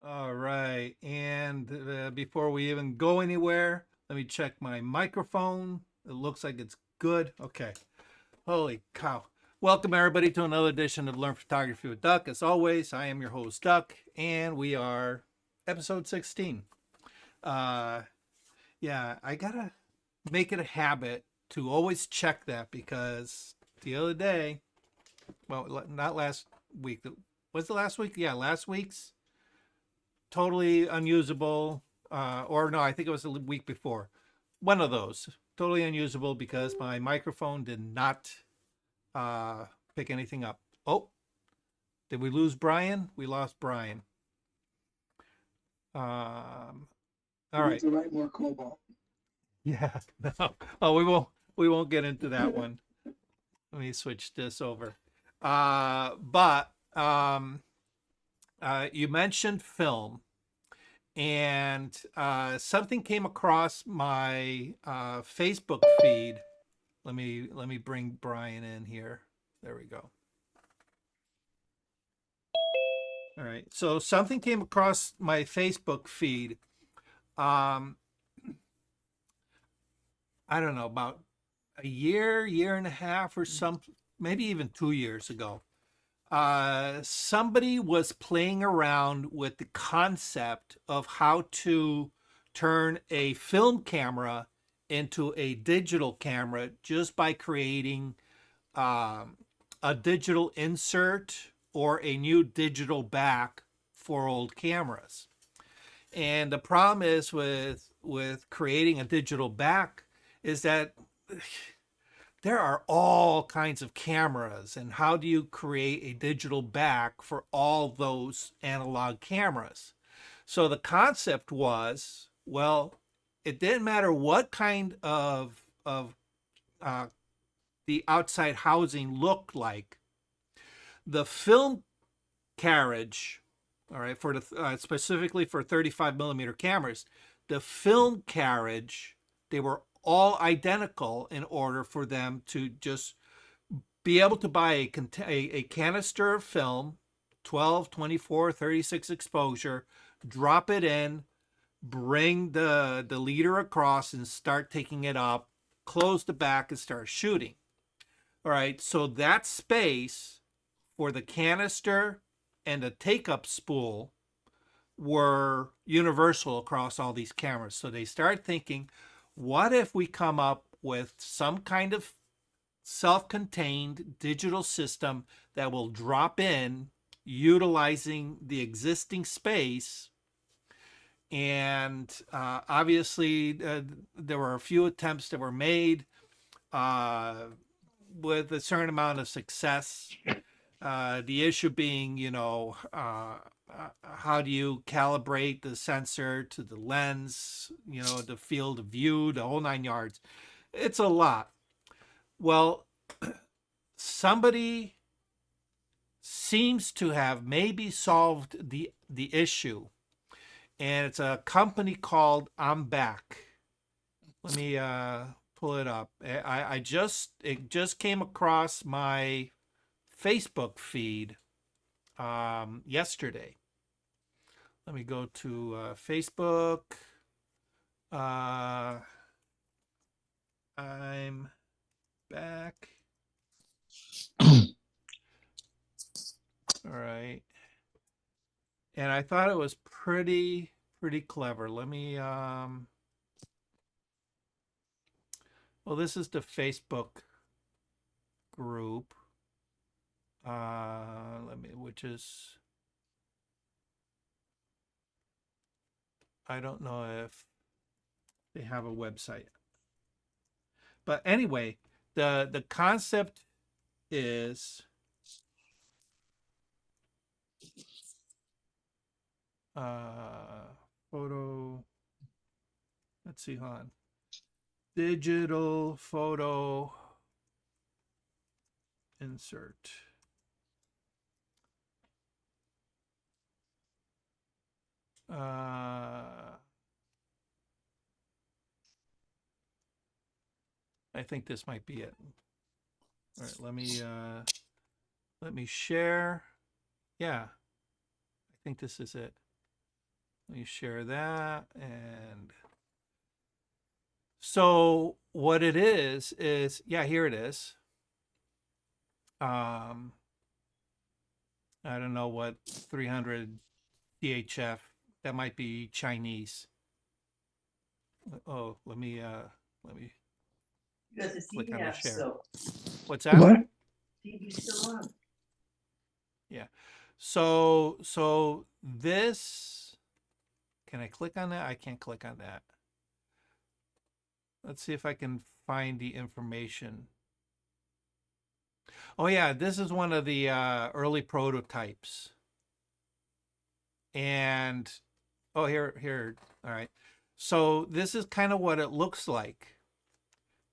All right. And before we even go anywhere, let me check my microphone. It looks like it's good. Okay. Holy cow. Welcome, everybody, to another edition of Learn Photography with Duck. As always, I am your host, Duck, and we are episode 16. Uh, yeah, I got to make it a habit to always check that because the other day, well, not last week, was it last week? Yeah, last week's totally unusable, or no, I think it was the week before. One of those, totally unusable because my microphone did not uh, pick anything up. Oh, did we lose Brian? We lost Brian. All You need right. to write more cobalt. Yeah. No. Oh, we won't. We won't get into that one. Let me switch this over. But you mentioned film, and something came across my Facebook feed. Let me bring Brian in here. There we go. All right. So something came across my Facebook feed. Um, I don't know, about a year and a half or some, maybe even 2 years ago. Somebody was playing around with the concept of how to turn a film camera into a digital camera just by creating um, a digital insert or a new digital back for old cameras. And the problem is with creating a digital back is that there are all kinds of cameras, and how do you create a digital back for all those analog cameras? So the concept was, well, it didn't matter what kind of uh, the outside housing looked like. The film carriage, all right, for the specifically for 35 millimeter cameras, the film carriage, they were all identical in order for them to just be able to buy a canister of film, 12, 24, 36 exposure, drop it in, bring the leader across and start taking it up, close the back and start shooting. All right, so that space for the canister and the take up spool were universal across all these cameras. So they start thinking, what if we come up with some kind of self-contained digital system that will drop in utilizing the existing space. And obviously, there were a few attempts that were made uh, with a certain amount of success. The issue being, how do you calibrate the sensor to the lens, the field of view, the whole 9 yards? It's a lot. Well, somebody seems to have maybe solved the issue, and it's a company called I'm Back. Let me pull it up. It just came across my Facebook feed yesterday. Let me go to Facebook. Uh, I'm back. All right. And I thought it was pretty clever. Let me well, this is the Facebook group. Which is, I don't know if they have a website. But anyway, the concept is uh photo, let's see, hold on. Digital photo insert. I think this might be it. All right, let me share. Yeah, I think this is it. Let me share that. And so what it is, yeah, here it is. Um, I don't know what 300 DHF, that might be Chinese. Oh, let me Because the click TV on the app's share. still, What's that? What? TV's still on. Yeah. So this, can I click on that? I can't click on that. Let's see if I can find the information. Oh yeah, this is one of the early prototypes. And oh, here. All right. So this is kind of what it looks like.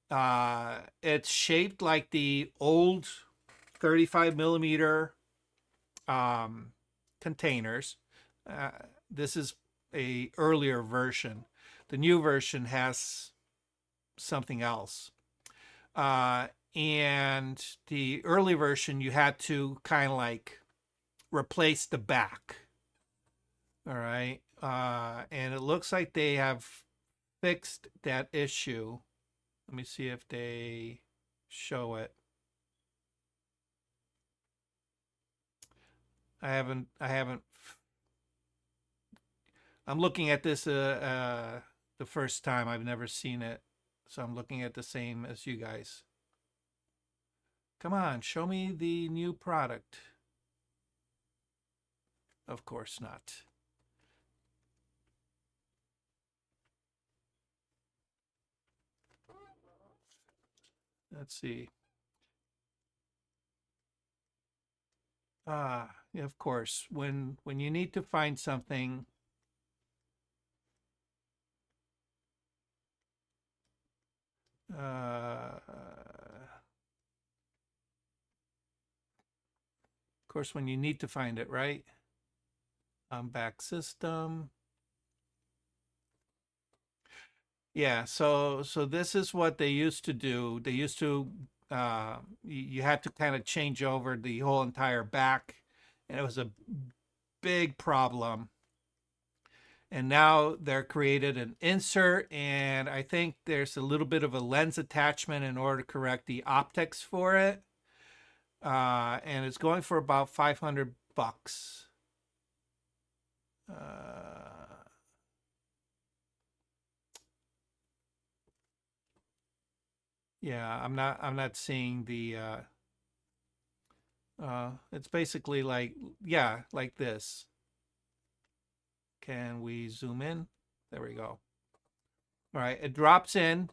It's shaped like the old 35 millimeter containers. Uh, this is a earlier version. The new version has something else. And the early version, you had to kind of like replace the back. All right. And it looks like they have fixed that issue. Let me see if they show it. I haven't. I'm looking at this the first time. I've never seen it. So I'm looking at the same as you guys. Come on, show me the new product. Of course not. Let's see. Yeah, of course. When you need to find something, of course, when you need to find it, right? Back system. Yeah, so this is what they used to do. They used to you had to kind of change over the whole entire back, and it was a big problem. And now they're created an insert, and I think there's a little bit of a lens attachment in order to correct the optics for it. And it's going for about 500 bucks. Yeah, I'm not seeing the it's basically like, yeah, like this. Can we zoom in? There we go. All right, it drops in.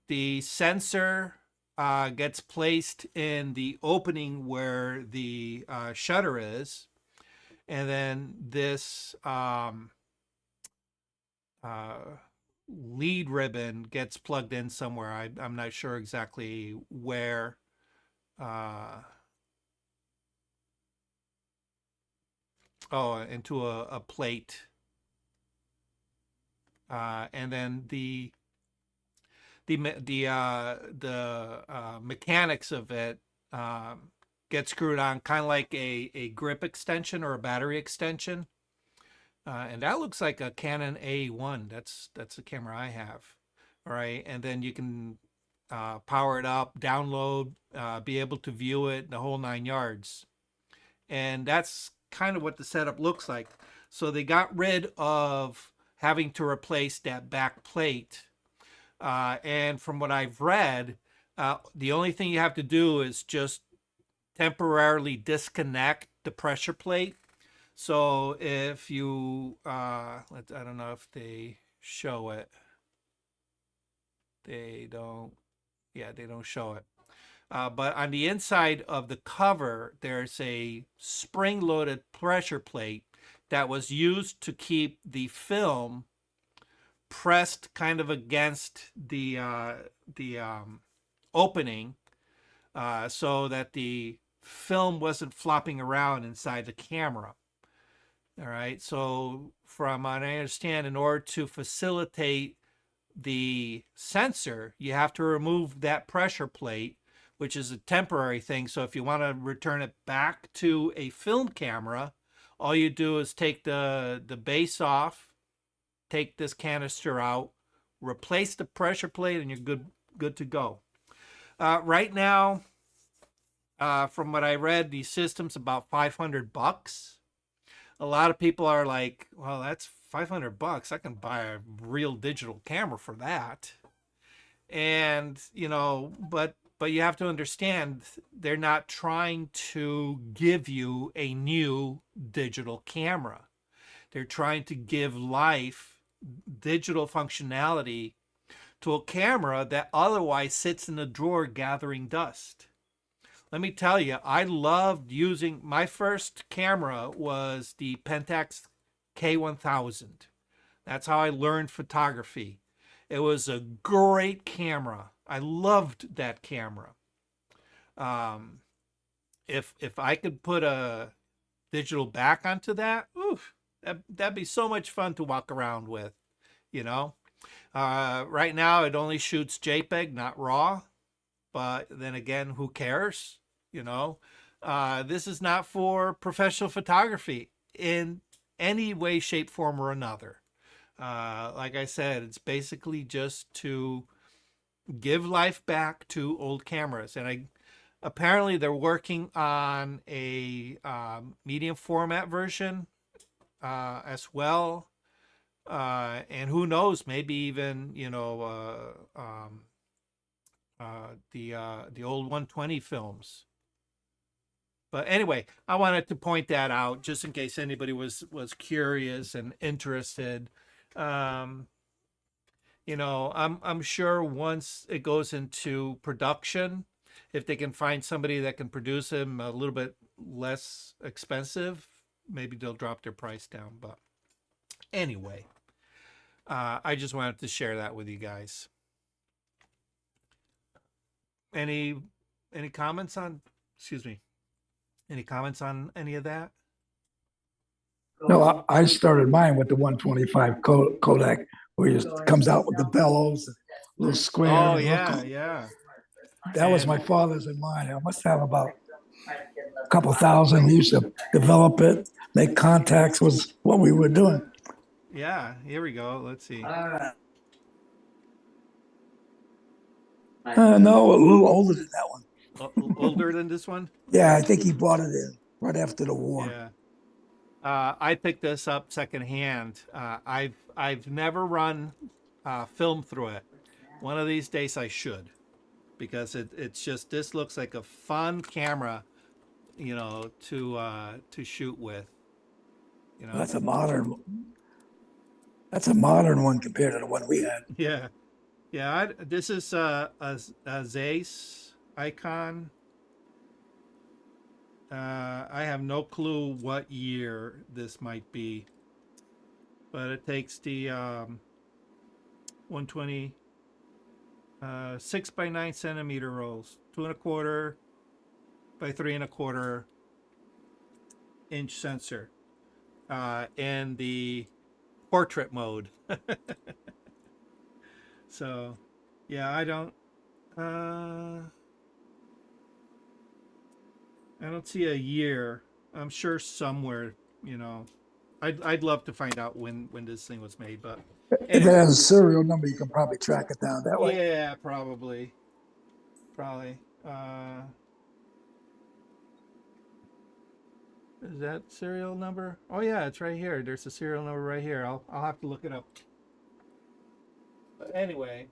The sensor gets placed in the opening where the shutter is, and then this lead ribbon gets plugged in somewhere. I'm not sure exactly where. Oh, into a plate. And then the mechanics of it get screwed on, kind of like a grip extension or a battery extension. And that looks like a Canon A1. That's the camera I have. All right, and then you can power it up, download, be able to view it, the whole 9 yards. And that's kind of what the setup looks like. So they got rid of having to replace that back plate. And from what I've read, the only thing you have to do is just temporarily disconnect the pressure plate. So if you, I don't know if they show it. They don't, yeah, they don't show it. But on the inside of the cover, there's a spring-loaded pressure plate that was used to keep the film pressed kind of against the opening, so that the film wasn't flopping around inside the camera. All right. So from what I understand, in order to facilitate the sensor, you have to remove that pressure plate, which is a temporary thing. So if you want to return it back to a film camera, All you do is take the base off, take this canister out, replace the pressure plate, and you're good to go. Right now, from what I read, these systems about $500. A lot of people are like, well, that's $500. I can buy a real digital camera for that. And, but you have to understand they're not trying to give you a new digital camera. They're trying to give life digital functionality to a camera that otherwise sits in a drawer gathering dust. Let me tell you, I loved using my first camera was the Pentax K1000. That's how I learned photography. It was a great camera. I loved that camera. Um, if I could put a digital back onto that, oof, that'd be so much fun to walk around with, you know. Right now, it only shoots JPEG, not RAW. But then again, who cares? You know, this is not for professional photography in any way, shape, form, or another. Like I said, it's basically just to give life back to old cameras. And apparently they're working on a medium format version as well. And who knows, maybe even, the old 120 films. But anyway, I wanted to point that out just in case anybody was curious and interested. Um, I'm sure once it goes into production, if they can find somebody that can produce them a little bit less expensive, maybe they'll drop their price down. But anyway, I just wanted to share that with you guys. Any comments on? Excuse me. Any comments on any of that? No, I started mine with the 125 Kodak, where it comes out with the bellows, little square. Oh yeah, yeah. That was And my father's and mine. I must have about a couple thousand. We used to develop it, make contacts was what we were doing. yeah, here we go. Let's see. No, a little older than that one. Older than this one? Yeah, I think he bought it in right after the war. Yeah. I picked this up secondhand. I've never run film through it. One of these days I should, because it's just, this looks like a fun camera, to shoot with. That's a modern. That's a modern one compared to the one we had. Yeah, yeah. This is a Zeiss icon. I have no clue what year this might be, but it takes the 120 6 by 9 centimeter rolls, 2.25 by 3.25 inch sensor, and the portrait mode. So, yeah, I don't see a year. I'm sure somewhere, I'd love to find out when this thing was made, but If it anyway. has a serial number, you can probably track it down that way. Yeah, probably. Is that serial number? Oh yeah, it's right here. There's a serial number right here. I'll have to look it up. But anyway,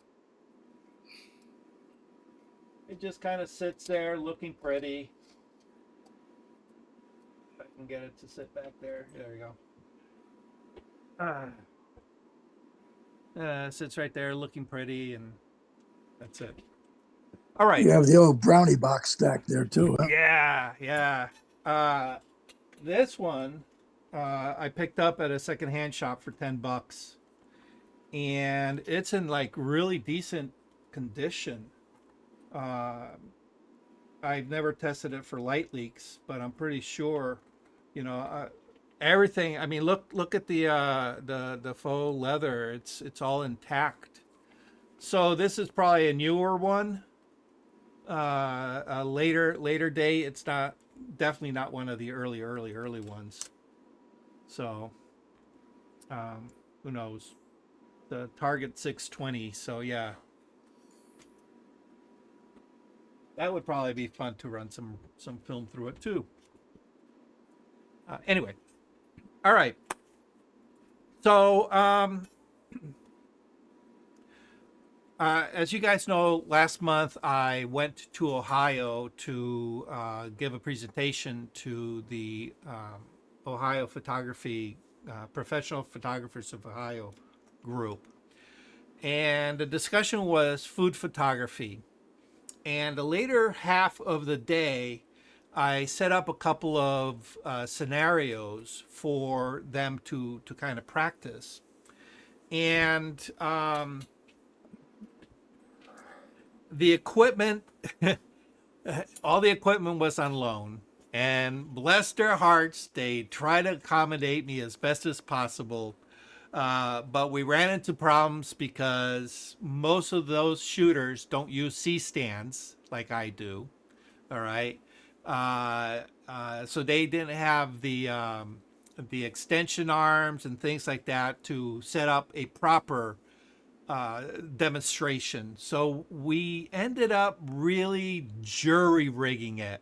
it just kind of sits there looking pretty. If I can get it to sit back there. There we go. Sits right there looking pretty, and that's it. All right. You have the old brownie box stack there too, huh? Yeah, yeah. This one I picked up at a secondhand shop for $10, and it's in like really decent condition. I've never tested it for light leaks, but I'm pretty sure, everything. I mean, look at the faux leather. It's all intact. So this is probably a newer one. A later date. It's not, definitely not one of the early ones. So, who knows? The Target 620. So yeah, that would probably be fun to run some film through it too. Anyway, all right. So as you guys know, last month I went to Ohio to give a presentation to the Ohio Photography Professional Photographers of Ohio group, and the discussion was food photography. And the later half of the day, I set up a couple of scenarios for them to kind of practice. And the equipment, all the equipment was on loan. And bless their hearts, they tried to accommodate me as best as possible. But we ran into problems because most of those shooters don't use C stands like I do. All right. So they didn't have the extension arms and things like that to set up a proper demonstration. So we ended up really jury rigging it.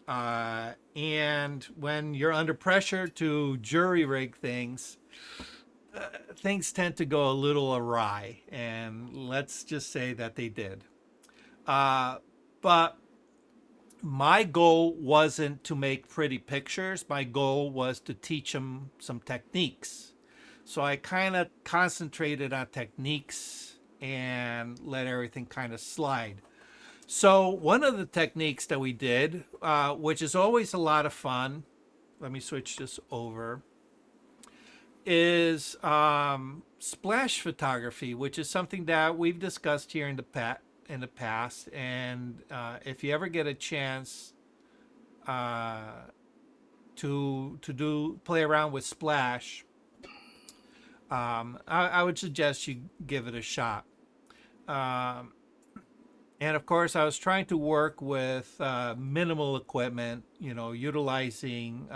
And when you're under pressure to jury rig things, things tend to go a little awry. And let's just say that they did. But my goal wasn't to make pretty pictures. My goal was to teach them some techniques. So I kind of concentrated on techniques and let everything kind of slide. So one of the techniques that we did, which is always a lot of fun, let me switch this over, is splash photography, which is something that we've discussed here in the past. And if you ever get a chance to play around with splash, I would suggest you give it a shot. And of course, I was trying to work with minimal equipment, utilizing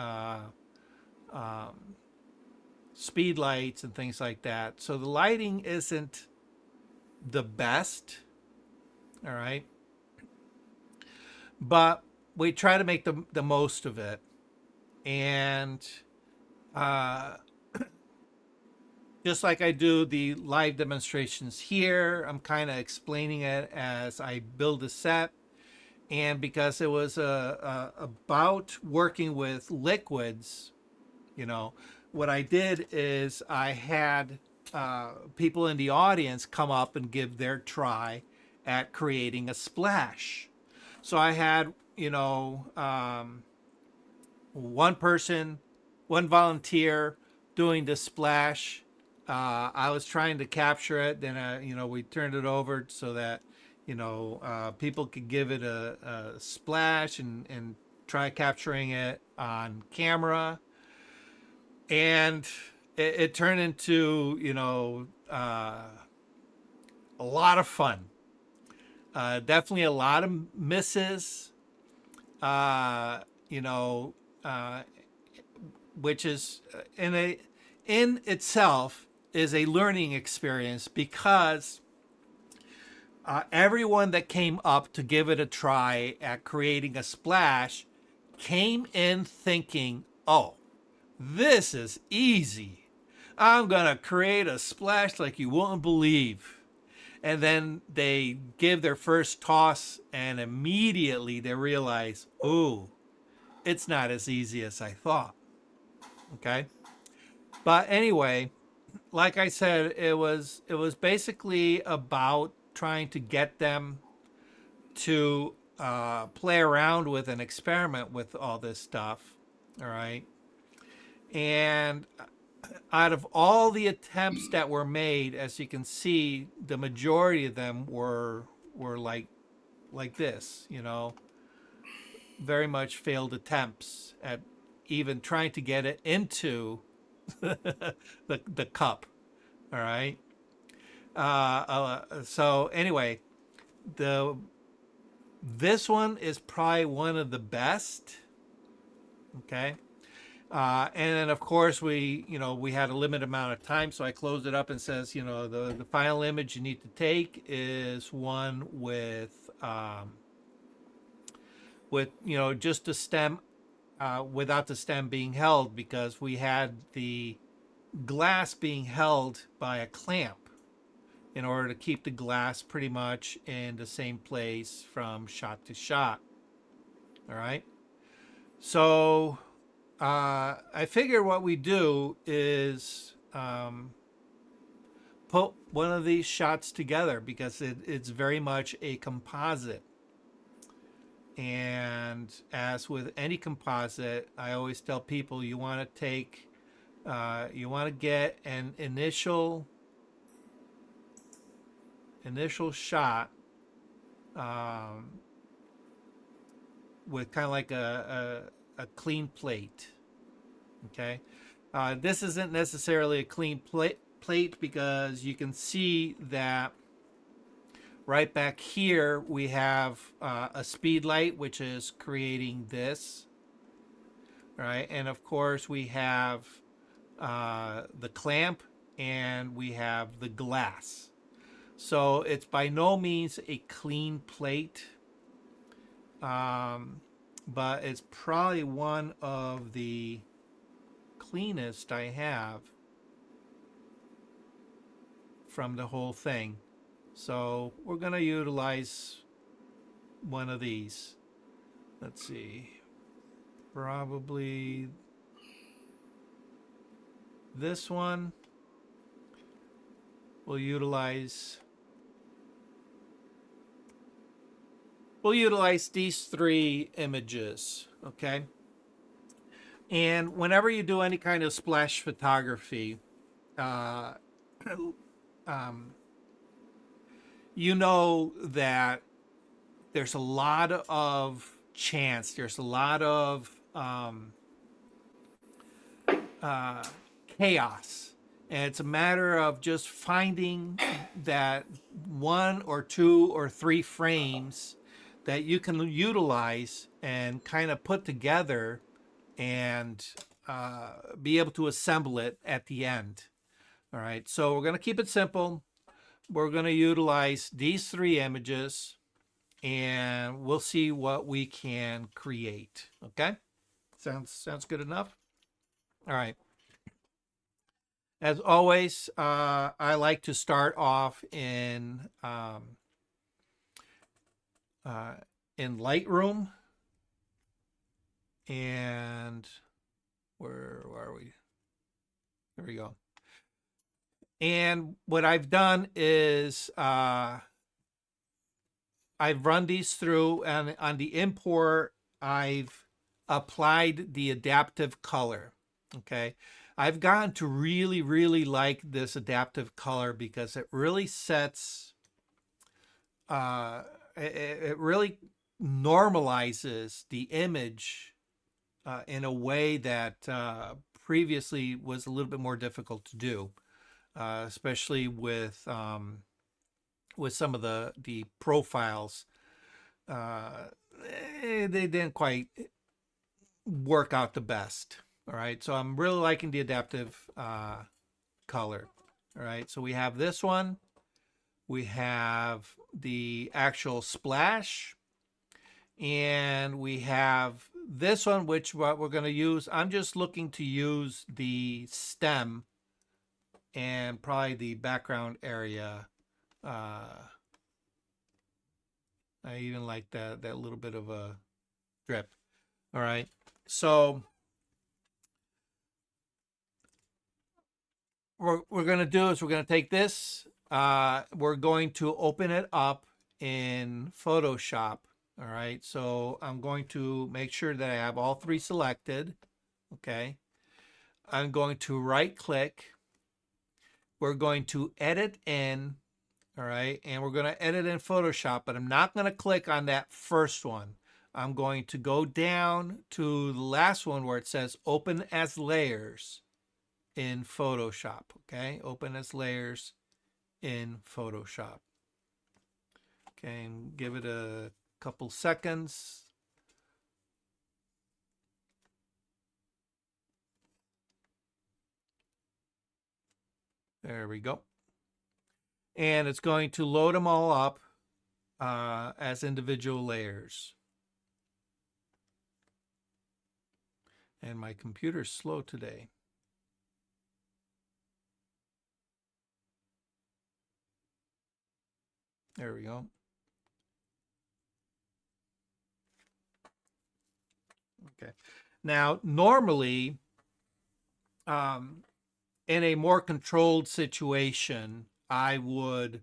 speed lights and things like that. So the lighting isn't the best, all right? But we try to make the most of it. And just like I do the live demonstrations here, I'm kind of explaining it as I build a set. And because it was about working with liquids, what I did is I had people in the audience come up and give their try at creating a splash. So I had, one person, one volunteer doing the splash. I was trying to capture it. Then, we turned it over so that, people could give it a splash and try capturing it on camera. And it turned into, a lot of fun. Definitely a lot of misses, which is in itself is a learning experience because everyone that came up to give it a try at creating a splash came in thinking, oh, this is easy. I'm going to create a splash like you won't believe. And then they give their first toss and immediately they realize, ooh, it's not as easy as I thought. Okay. But anyway, like I said, it was basically about trying to get them to play around with and experiment with all this stuff. All right. And out of all the attempts that were made, as you can see, the majority of them were like this, very much failed attempts at even trying to get it into the cup. All right. So anyway, this one is probably one of the best. Okay. And then of course we had a limited amount of time, so I closed it up and says, the final image you need to take is one with just the stem, without the stem being held, because we had the glass being held by a clamp in order to keep the glass pretty much in the same place from shot to shot. All right. So I figure what we do is put one of these shots together, because it's very much a composite. And as with any composite, I always tell people you want to get an initial shot with kind of like a clean plate. Okay. This isn't necessarily a clean plate, because you can see that right back here we have a speed light, which is creating this, right? And of course we have the clamp, and we have the glass. So it's by no means a clean plate, but it's probably one of the cleanest I have from the whole thing. So we're going to utilize one of these. Let's see. Probably this one. We'll utilize these 3 images, okay? And whenever you do any kind of splash photography, you know that there's a lot of chance, there's a lot of chaos, and it's a matter of just finding that 1 or 2 or 3 frames that you can utilize and kind of put together and be able to assemble it at the end. All right, so we're going to keep it simple. We're going to utilize these 3 images, and we'll see what we can create. Okay, sounds good enough. All right. As always, I like to start off in Lightroom, and where are we? There we go. And what I've done is I've run these through, and on the import, I've applied the adaptive color. Okay. I've gotten to really, really like this adaptive color, because it really sets, it really normalizes the image in a way that previously was a little bit more difficult to do, especially with some of the profiles. They didn't quite work out the best. All right, so I'm really liking the adaptive color. All right, so we have this one. We have the actual splash. And we have this one, which what we're going to use. I'm just looking to use the stem and probably the background area. I even like that little bit of a drip. All right, so what we're going to do is we're going to take this. We're going to open it up in Photoshop. All right, so I'm going to make sure that I have all 3 selected. Okay, I'm going to right click. We're going to edit in. All right, and we're going to edit in Photoshop, but I'm not going to click on that first one. I'm going to go down to the last one where it says open as layers in Photoshop. Okay, open as layers in Photoshop. Okay, and give it a couple seconds. There we go. And it's going to load them all up as individual layers. And my computer's slow today. There we go. Okay. Now, normally, in a more controlled situation, I would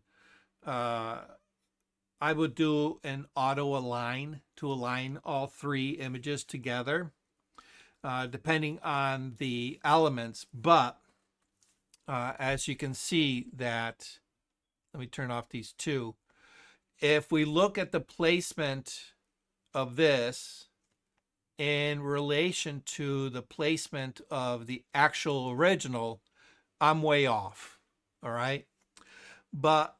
do an auto align to align all three images together, depending on the elements. But as you can see that, let me turn off these two. If we look at the placement of this in relation to the placement of the actual original, I'm way off. All right. But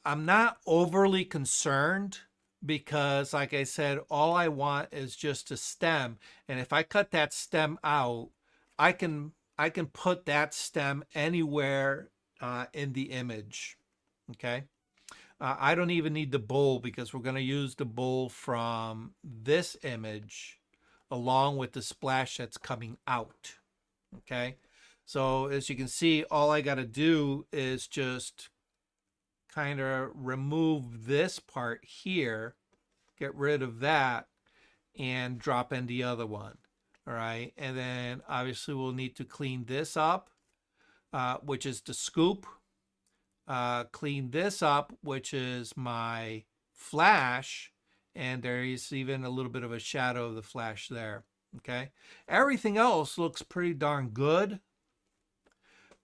I'm not overly concerned because, like I said, all I want is just a stem. And if I cut that stem out, I can put that stem anywhere in the image. Okay. I don't even need the bowl because we're going to use the bowl from this image along with the splash that's coming out. Okay. So as you can see, all I got to do is just kind of remove this part here, get rid of that, and drop in the other one. All right. And then obviously we'll need to clean this up, which is the scoop. Clean this up, which is my flash, and there is even a little bit of a shadow of the flash there. Okay, everything else looks pretty darn good.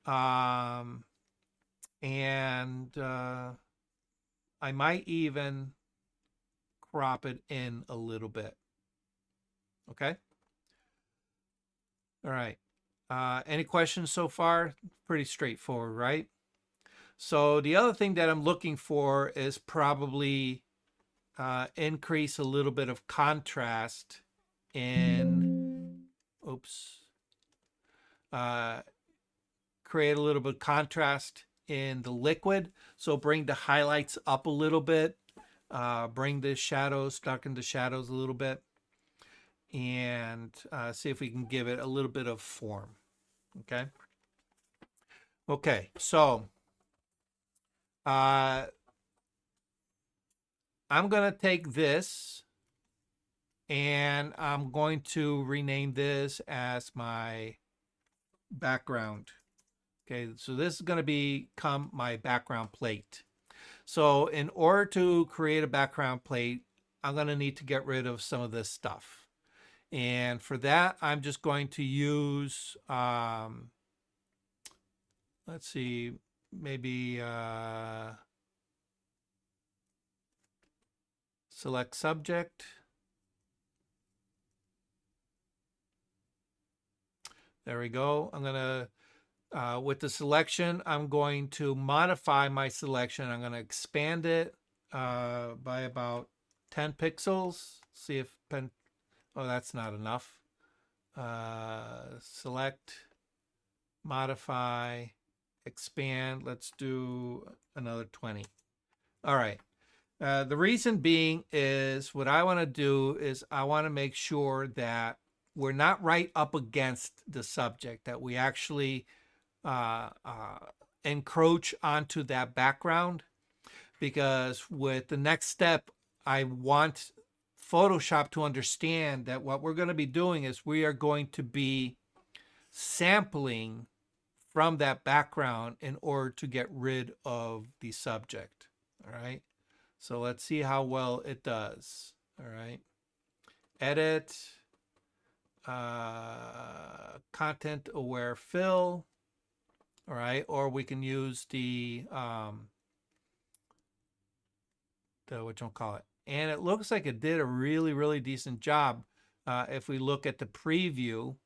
And I might even crop it in a little bit. Okay. All right. Any questions so far? Pretty straightforward, right? So the other thing that I'm looking for is probably increase a little bit of contrast in, create a little bit of contrast in the liquid. So bring the highlights up a little bit, bring the shadows, darken the shadows a little bit, and see if we can give it a little bit of form. Okay. Okay, so I'm going to take this and I'm going to rename this as my background. Okay, so this is going to become my background plate. So in order to create a background plate, I'm going to need to get rid of some of this stuff. And for that, I'm just going to use, let's see, maybe select subject. There we go. I'm going to, with the selection, I'm going to modify my selection. I'm going to expand it by about 10 pixels. See if oh, that's not enough. Select, modify, expand. Let's do another 20. All right. The reason being is what I want to do is I want to make sure that we're not right up against the subject, that we actually encroach onto that background, because with the next step, I want Photoshop to understand that what we're going to be doing is we are going to be sampling from that background in order to get rid of the subject. All right. So let's see how well it does. All right. Edit, content aware fill. All right. Or we can use the whatchamacallit. And it looks like it did a really, really decent job. If we look at the preview,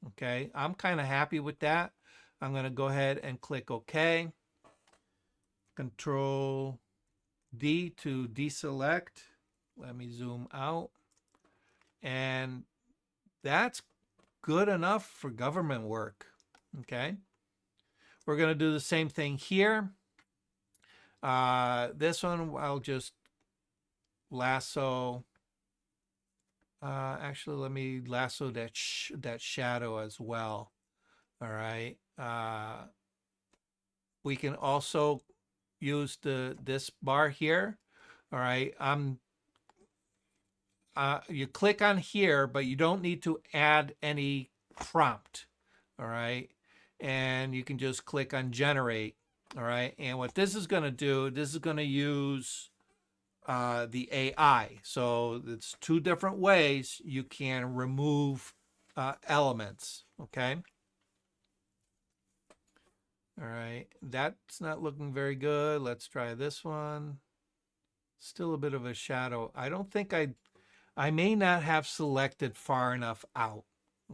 okay, I'm kind of happy with that. I'm going to go ahead and click OK. Control D to deselect. Let me zoom out. And that's good enough for government work. Okay. We're going to do the same thing here. This one, I'll just lasso. Actually, let me lasso that shadow as well. All right. We can also use this bar here. All right. You click on here, but you don't need to add any prompt. All right. And you can just click on generate. All right. And what this is going to do, this is going to use the AI. So it's two different ways you can remove elements. Okay. All right. That's not looking very good. Let's try this one. Still a bit of a shadow. I don't think I may not have selected far enough out.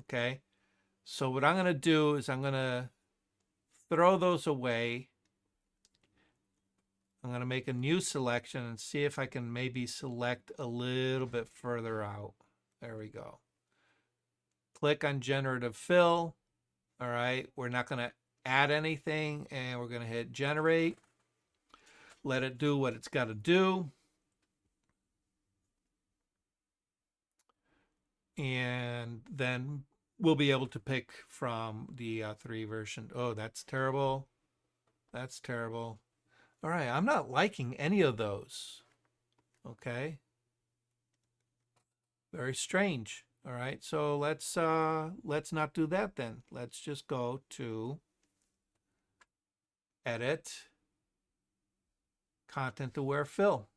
Okay. So what I'm going to do is I'm going to throw those away. I'm going to make a new selection and see if I can maybe select a little bit further out. There we go. Click on generative fill. All right. We're not going to add anything, and we're going to hit generate. Let it do what it's got to do. And then we'll be able to pick from the 3 version. Oh, that's terrible. That's terrible. All right, I'm not liking any of those. Okay. Very strange. All right, so let's not do that then. Let's just go to edit, content aware fill.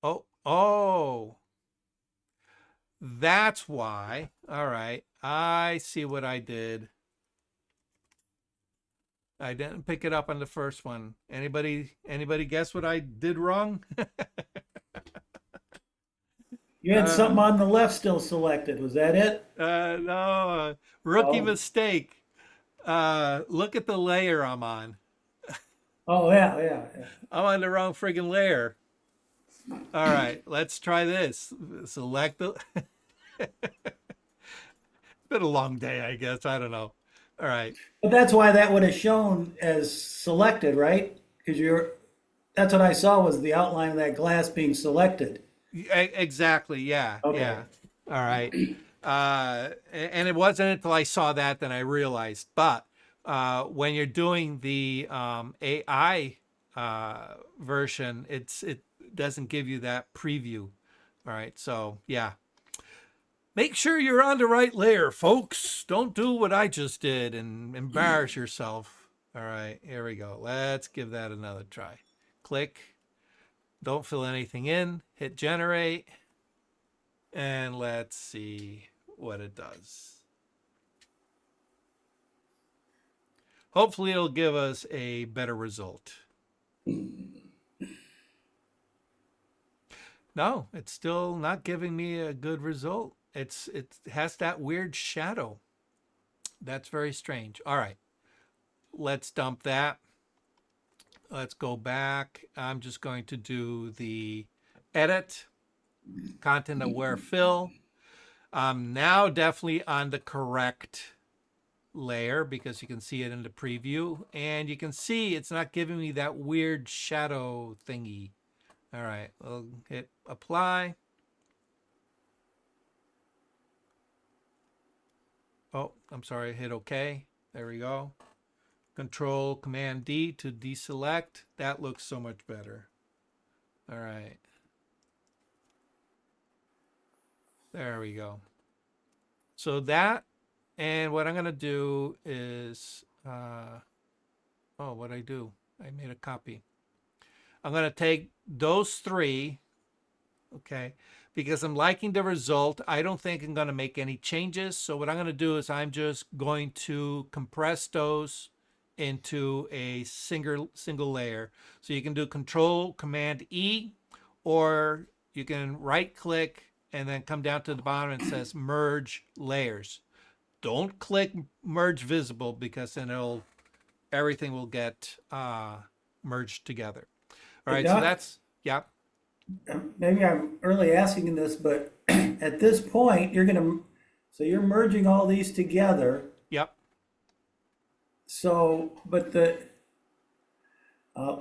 Oh, that's why. All right, I see what I did. I didn't pick it up on the first one. Anybody guess what I did wrong? You had something on the left still selected. Was that it? No, rookie Oh. mistake. Look at the layer I'm on. Oh, yeah. I'm on the wrong friggin' layer. All right, let's try this. Select the. Been a long day, I guess. I don't know. All right. But that's why that would have shown as selected, right? Because that's what I saw was the outline of that glass being selected. Exactly. Yeah. Okay. Yeah. All right. And it wasn't until I saw that then I realized. But when you're doing the AI version, it doesn't give you that preview. All right. So yeah. Make sure you're on the right layer, folks. Don't do what I just did and embarrass yourself. All right, here we go. Let's give that another try. Click. Don't fill anything in. Hit generate. And let's see what it does. Hopefully it'll give us a better result. No, it's still not giving me a good result. It has that weird shadow. That's very strange. All right, let's dump that. Let's go back. I'm just going to do the edit, content aware fill. I'm now definitely on the correct layer because you can see it in the preview, and you can see it's not giving me that weird shadow thingy. All right, we'll hit apply. Oh, I'm sorry, hit OK. There we go. Control Command D to deselect. That looks so much better. All right. There we go. So that, and what I'm going to do is, what I do? I made a copy. I'm going to take those 3, okay, because I'm liking the result. I don't think I'm going to make any changes. So what I'm going to do is I'm just going to compress those into a single layer. So you can do Control Command E, or you can right click and then come down to the bottom and it says merge layers. Don't click merge visible because then everything will get merged together. All right, so that's, yeah. Maybe I'm early asking this, but at this point, you're merging all these together. Yep. So, but uh,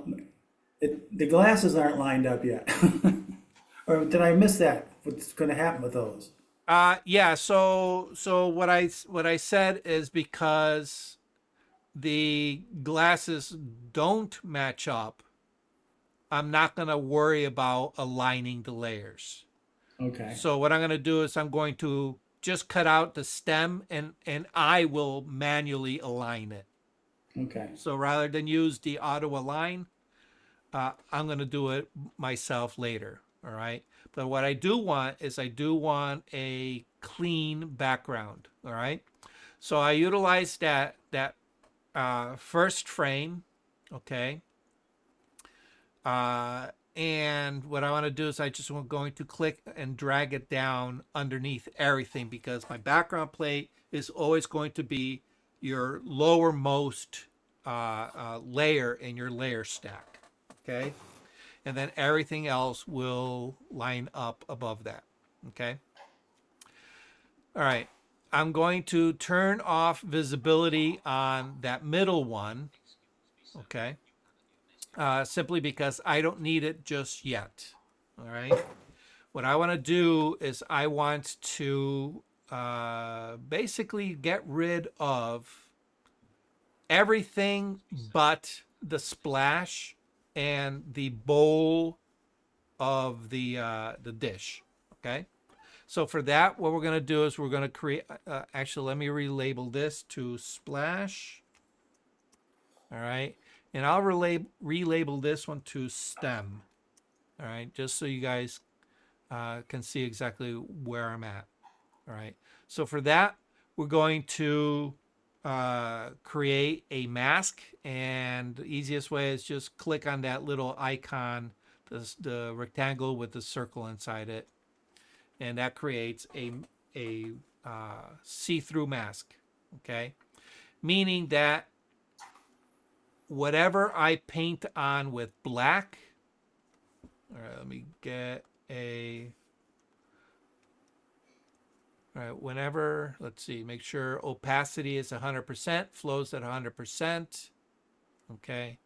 the glasses aren't lined up yet. Or did I miss that? What's gonna happen with those? Yeah, so what I said is because the glasses don't match up, I'm not going to worry about aligning the layers. Okay, So what I'm going to do is I'm going to just cut out the stem and I will manually align it. okay, So rather than use the auto align, I'm going to do it myself later. All right. But what I do want is I do want a clean background. All right. So I utilize that first frame. Okay. And what I want to do is I just want going to click and drag it down underneath everything because my background plate is always going to be your lowermost layer in your layer stack. Okay. And then everything else will line up above that. Okay. All right. I'm going to turn off visibility on that middle one. Okay. Simply because I don't need it just yet. All right. What I want to do is I want to basically get rid of everything but the splash and the bowl of the dish. Okay. So for that, what we're going to do is we're going to create. Actually, let me relabel this to splash. All right. And I'll relabel this one to stem. All right. Just so you guys can see exactly where I'm at. All right. So for that, we're going to create a mask. And the easiest way is just click on that little icon, the rectangle with the circle inside it. And that creates a see-through mask. Okay. Meaning that whatever I paint on with black, all right, let me get a, all right, whenever, let's see, make sure opacity is 100%, flows at 100%, okay.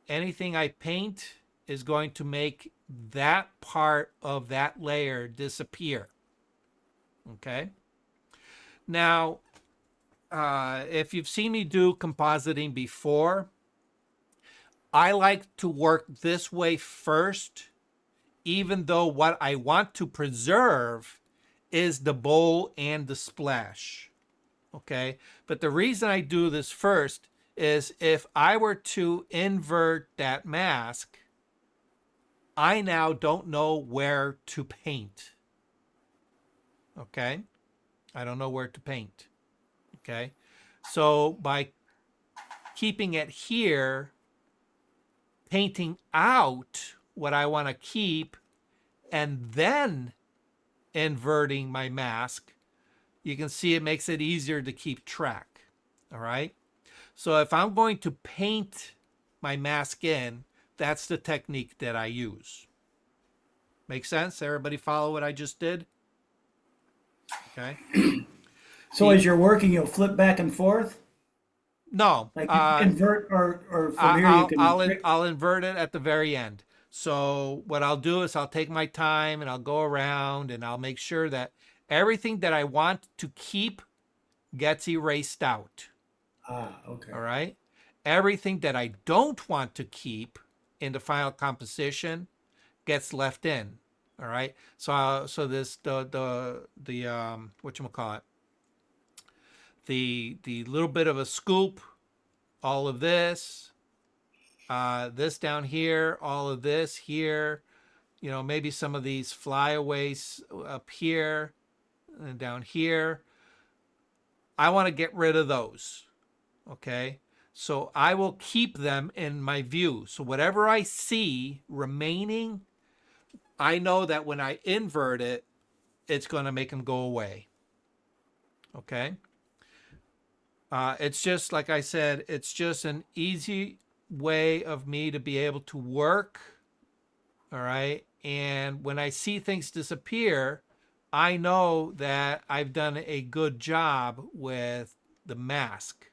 Anything I paint is going to make that part of that layer disappear, okay. Now, if you've seen me do compositing before, I like to work this way first, even though what I want to preserve is the bowl and the splash. Okay. But the reason I do this first is if I were to invert that mask, I now don't know where to paint. Okay. I don't know where to paint. Okay. So by keeping it here, painting out what I want to keep, and then inverting my mask, you can see it makes it easier to keep track. All right. So if I'm going to paint my mask in, that's the technique that I use. Make sense? Everybody follow what I just did? Okay. so as you're working, you'll flip back and forth? No. Like invert or from here you can. I'll invert it at the very end. So what I'll do is I'll take my time and I'll go around and I'll make sure that everything that I want to keep gets erased out. Okay. All right. Everything that I don't want to keep in the final composition gets left in. All right. So this the whatchamacallit, the little bit of a scoop, all of this, this down here, all of this here, you know, maybe some of these flyaways up here and down here. I want to get rid of those. Okay. So I will keep them in my view. So whatever I see remaining, I know that when I invert it, it's going to make them go away. Okay. It's just, like I said, it's just an easy way of me to be able to work. All right. And when I see things disappear, I know that I've done a good job with the mask.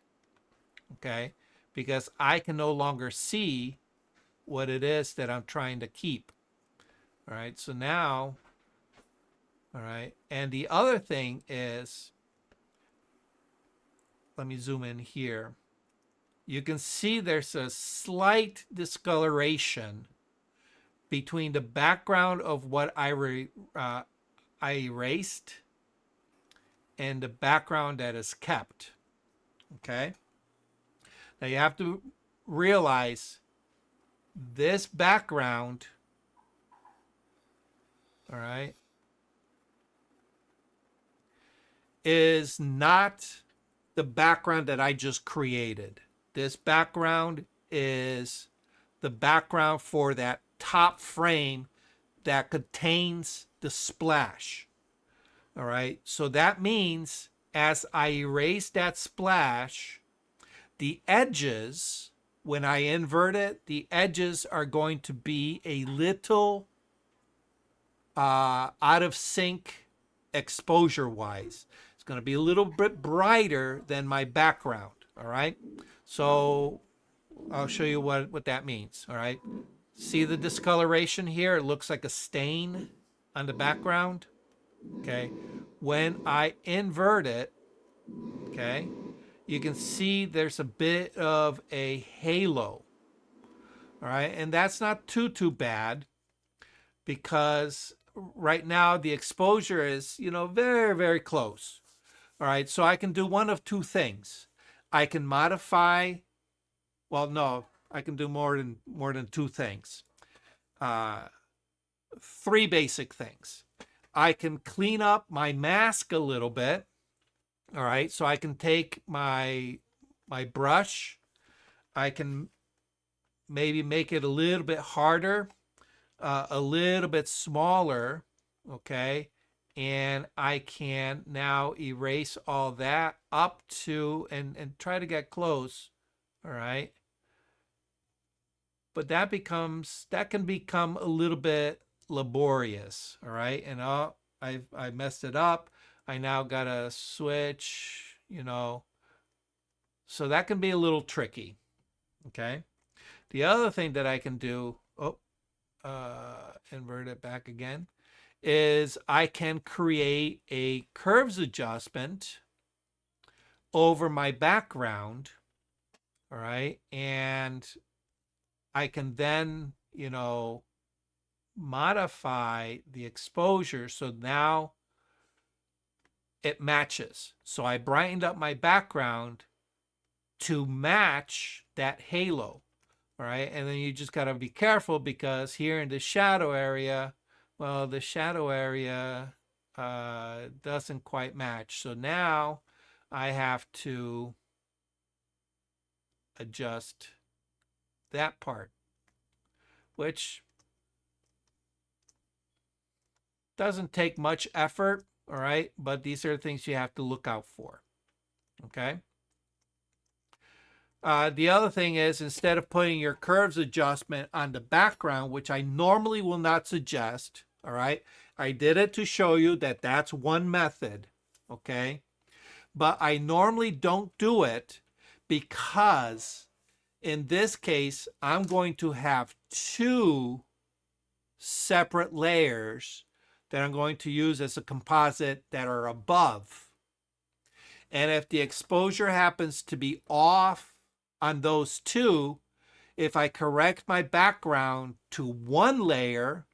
okay? Because I can no longer see what it is that I'm trying to keep. All right, so now, all right, and the other thing is, let me zoom in here. You can see there's a slight discoloration between the background of what I erased and the background that is kept, okay? Now you have to realize this background, all right, is not the background that I just created. This background is the background for that top frame that contains the splash. All right, so that means as I erase that splash, the edges, when I invert it, the edges are going to be a little out of sync exposure wise. It's going to be a little bit brighter than my background. All right, so I'll show you what that means. All right, see the discoloration here? It looks like a stain on the background. Okay, when I invert it, okay, you can see there's a bit of a halo. All right, and that's not too bad, because right now the exposure is, very close. All right, so I can do one of two things. I can modify, well, no, I can do more than two things. Three basic things. I can clean up my mask a little bit. All right, so I can take my brush. I can maybe make it a little bit harder, a little bit smaller, okay? And I can now erase all that up to, and try to get close, all right? But that can become a little bit laborious, all right? And I messed it up. I now gotta switch, so that can be a little tricky, okay? The other thing that I can do, invert it back again, is I can create a curves adjustment over my background, all right? And I can then, modify the exposure so now it matches. So I brightened up my background to match that halo. All right, and then you just got to be careful, because here in the shadow area, well, the shadow area doesn't quite match. So now I have to adjust that part, which doesn't take much effort, all right? But these are the things you have to look out for, okay? The other thing is, instead of putting your curves adjustment on the background, which I normally will not suggest, all right? I did it to show you that that's one method, okay? But I normally don't do it because in this case, I'm going to have two separate layers that I'm going to use as a composite that are above. And if the exposure happens to be off on those two, if I correct my background to one layer,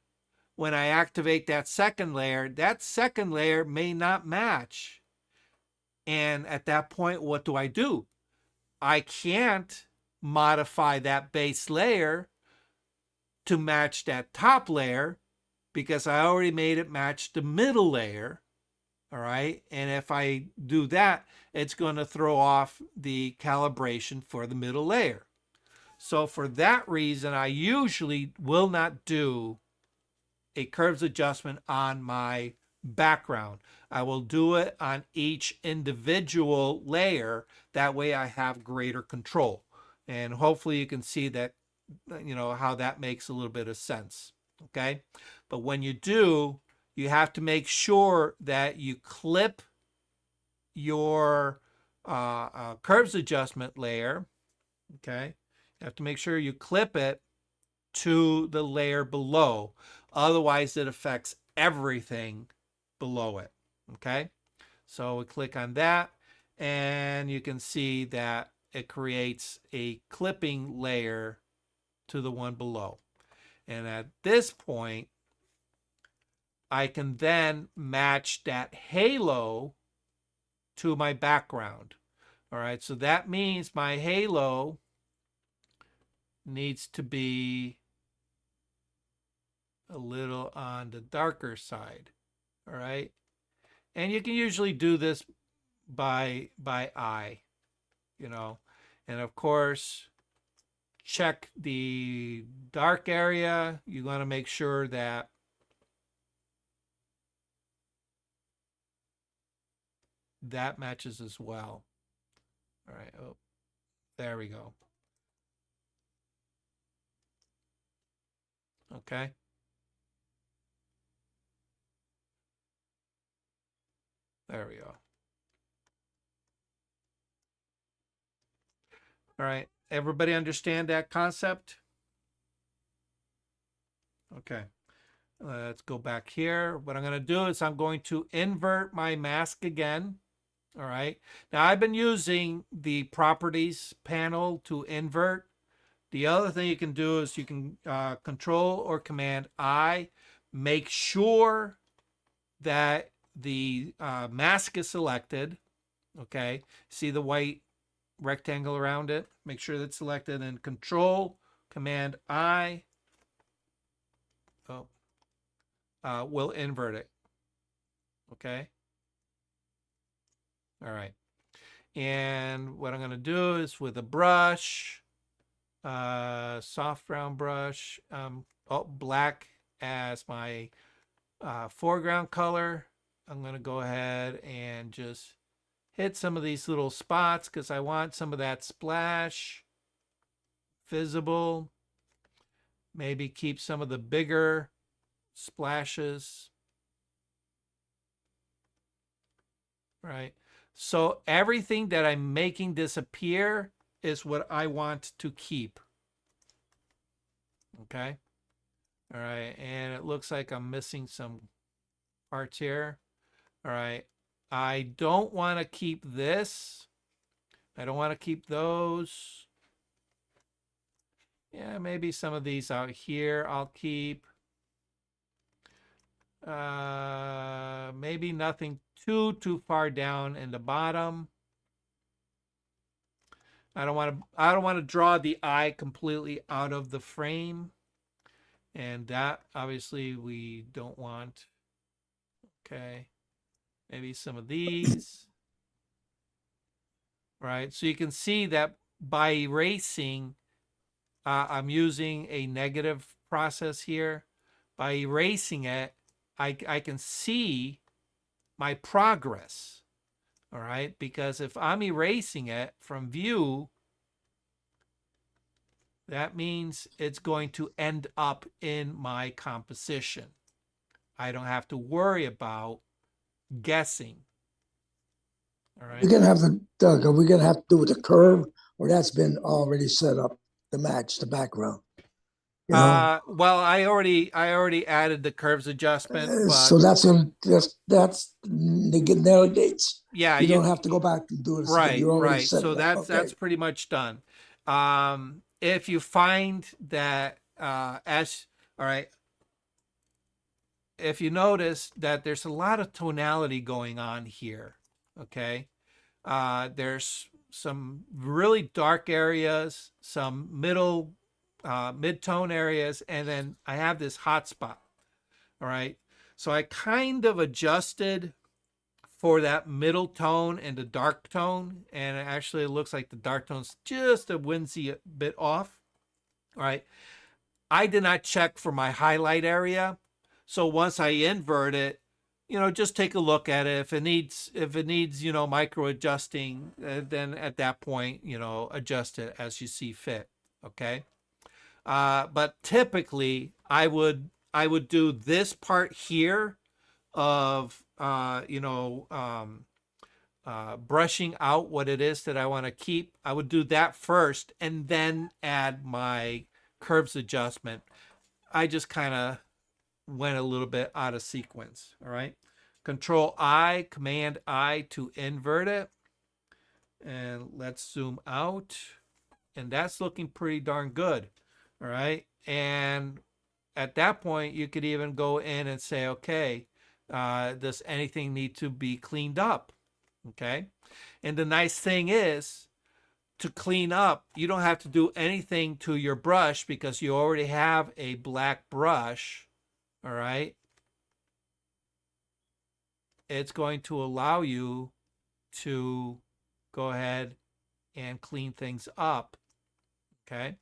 when I activate that second layer may not match. And at that point, what do? I can't modify that base layer to match that top layer because I already made it match the middle layer. All right. And if I do that, it's going to throw off the calibration for the middle layer. So for that reason, I usually will not do a curves adjustment on my background. I will do it on each individual layer. That way I have greater control. And hopefully you can see that, how that makes a little bit of sense. Okay. But when you do, you have to make sure that you clip your curves adjustment layer, okay, you have to make sure you clip it to the layer below. Otherwise, it affects everything below it, okay? So we click on that, and you can see that it creates a clipping layer to the one below. And at this point, I can then match that halo to my background. All right, so that means my halo needs to be a little on the darker side. All right, and you can usually do this by eye, you know, and of course, check the dark area. You want to make sure that that matches as well. All right, oh, there we go. Okay. There we go. All right. Everybody understand that concept? Okay. Let's go back here. What I'm going to do is I'm going to invert my mask again. All right. Now I've been using the properties panel to invert. The other thing you can do is you can control or command I. Make sure that the mask is selected. Okay. See the white rectangle around it? Make sure that's selected, and control command I will invert it. Okay. All right. And what I'm going to do is with a brush, soft round brush, black as my foreground color. I'm going to go ahead and just hit some of these little spots because I want some of that splash visible. Maybe keep some of the bigger splashes. Right. So everything that I'm making disappear is what I want to keep. Okay. All right. And it looks like I'm missing some parts here. All right. I don't want to keep this. I don't want to keep those. Yeah, maybe some of these out here I'll keep. Maybe nothing too far down in the bottom. I don't want to draw the eye completely out of the frame. And that obviously we don't want. Okay. Maybe some of these. Right. So you can see that by erasing, I'm using a negative process here. By erasing it, I can see my progress. All right. Because if I'm erasing it from view, that means it's going to end up in my composition. I don't have to worry about guessing. All right. We're gonna have the, Doug, are we gonna have to do with the curve, or that's been already set up to match the background? You know, Well, I already added the curves adjustment, so but that's negates. yeah, You don't have to go back and do it again. right, You already right. set So it up. Okay. that's pretty much done. If you find that all right, if you notice that there's a lot of tonality going on here, okay, there's some really dark areas, some mid-tone areas, and then I have this hot spot. All right. So I kind of adjusted for that middle tone and the dark tone. And it actually looks like the dark tone's just a whimsy bit off. All right. I did not check for my highlight area. So once I invert it, just take a look at it. If it needs, micro adjusting, then at that point, adjust it as you see fit. Okay. But typically I would do this part here of brushing out what it is that I want to keep, I would do that first and then add my curves adjustment. I just kind of went a little bit out of sequence. All right. Control I, Command I to invert it. And let's zoom out. And that's looking pretty darn good. All right. And at that point, you could even go in and say, okay, does anything need to be cleaned up? Okay. And the nice thing is, to clean up, you don't have to do anything to your brush because you already have a black brush. All right. It's going to allow you to go ahead and clean things up. Okay.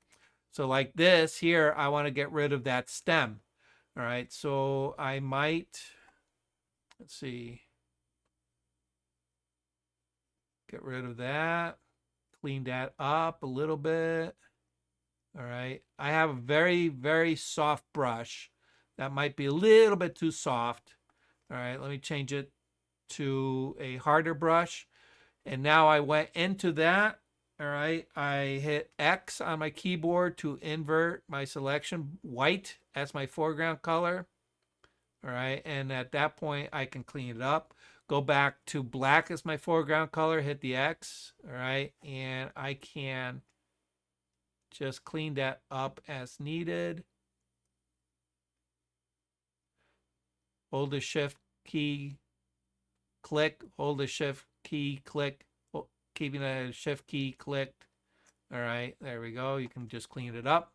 So like this here, I want to get rid of that stem. All right. So I might, let's see, get rid of that, clean that up a little bit. All right. I have a very, very soft brush. That might be a little bit too soft. All right. Let me change it to a harder brush. And now I went into that. All right. I hit X on my keyboard to invert my selection. White as my foreground color. All right. And at that point, I can clean it up. Go back to black as my foreground color. Hit the X. All right. And I can just clean that up as needed. Hold the shift key, click, hold the shift key, click, keeping the shift key clicked. All right, there we go. You can just clean it up.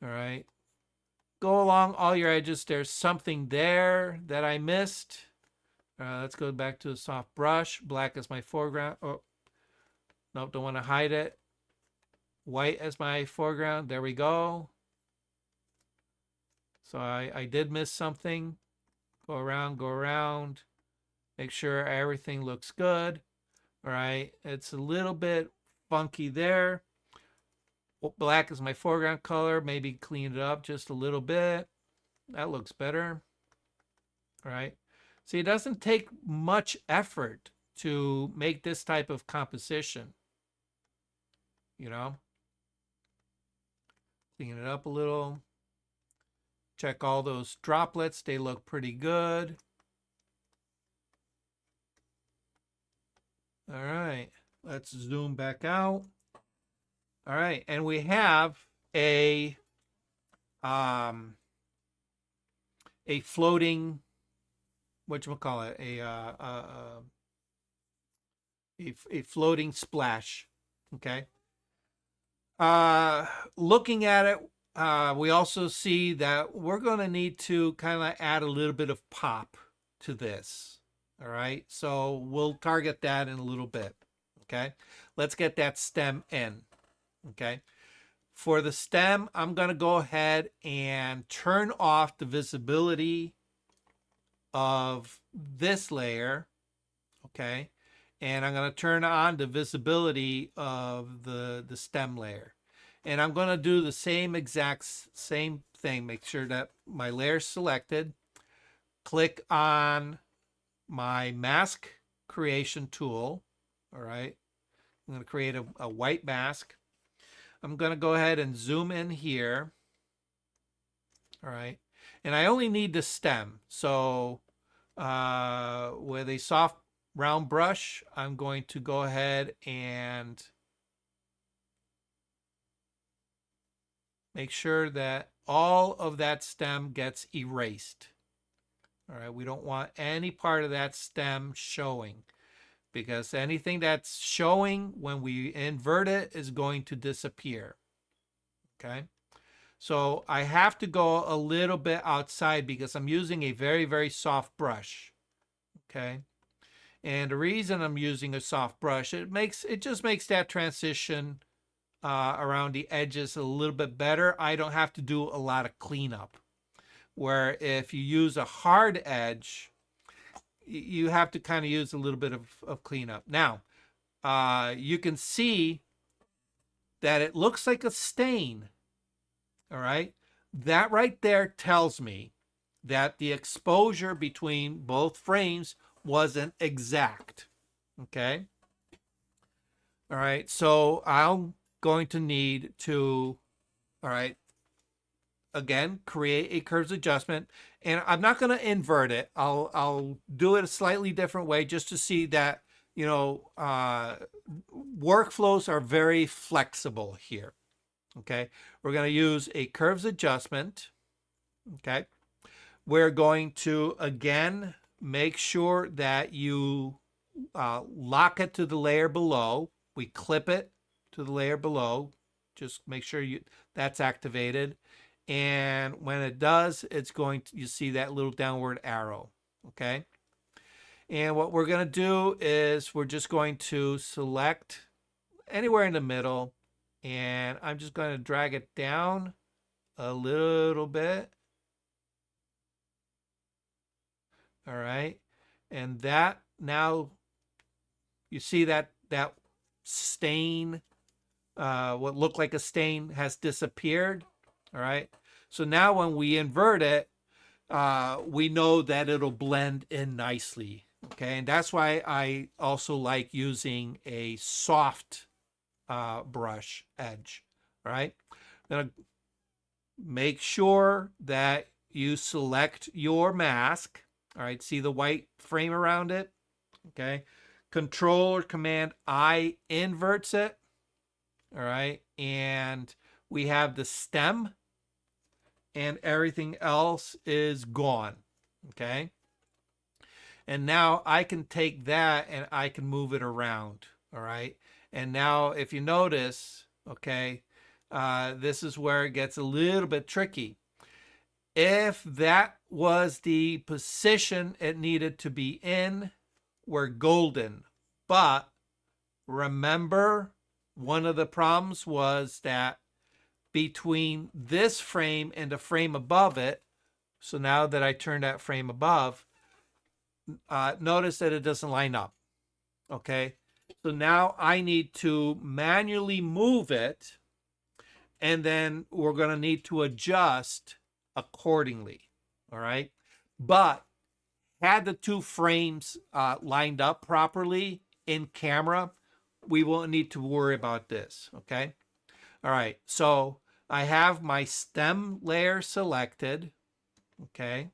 All right. Go along all your edges. There's something there that I missed. Let's go back to the soft brush. Black as my foreground. Oh, nope, don't want to hide it. White as my foreground. There we go. So I did miss something. Go around. Make sure everything looks good. All right. It's a little bit funky there. Black is my foreground color. Maybe clean it up just a little bit. That looks better. All right. See, it doesn't take much effort to make this type of composition. You know? Clean it up a little. Check all those droplets. They look pretty good. All right. Let's zoom back out. All right. And we have a floating, whatchamacallit, a floating splash. Okay. Looking at it, we also see that we're going to need to kind of add a little bit of pop to this. All right. So we'll target that in a little bit. Okay. Let's get that stem in. Okay. For the stem, I'm going to go ahead and turn off the visibility of this layer. Okay. And I'm going to turn on the visibility of the stem layer. And I'm going to do the same thing. Make sure that my layer is selected. Click on my mask creation tool. All right. I'm going to create a white mask. I'm going to go ahead and zoom in here. All right. And I only need the stem. So with a soft round brush, I'm going to go ahead and make sure that all of that stem gets erased. All right. We don't want any part of that stem showing, because anything that's showing when we invert it is going to disappear. Okay. So I have to go a little bit outside because I'm using a very, very soft brush. Okay. And the reason I'm using a soft brush, it just makes that transition around the edges a little bit better. I don't have to do a lot of cleanup. Where if you use a hard edge, you have to kind of use a little bit of cleanup. Now, you can see that it looks like a stain. All right. That right there tells me that the exposure between both frames wasn't exact. Okay. All right. So I'm going to need to, all right, again, create a curves adjustment, and I'm not going to invert it. I'll do it a slightly different way just to see that, you know, workflows are very flexible here. Okay. We're going to use a curves adjustment. Okay. We're going to, again, make sure that you lock it to the layer below. We clip it to the layer below. Just make sure that's activated. And when it does, it's going to, you see that little downward arrow. Okay. And what we're going to do is we're just going to select anywhere in the middle. And I'm just going to drag it down a little bit. All right. And that now you see that stain, what looked like a stain has disappeared. All right. So now when we invert it, we know that it'll blend in nicely. Okay. And that's why I also like using a soft brush edge. All right. Then make sure that you select your mask. All right, see the white frame around it? Okay. Control or Command I inverts it. All right. And we have the stem and everything else is gone. Okay. And now I can take that and I can move it around. All right. And now if you notice, okay, this is where it gets a little bit tricky. If that was the position it needed to be in, we're golden. But remember, one of the problems was that between this frame and the frame above it, so now that I turn that frame above, notice that it doesn't line up. Okay, so now I need to manually move it, and then we're going to need to adjust accordingly. All right. But had the two frames lined up properly in camera, we won't need to worry about this. Okay. All right. So I have my stem layer selected. Okay.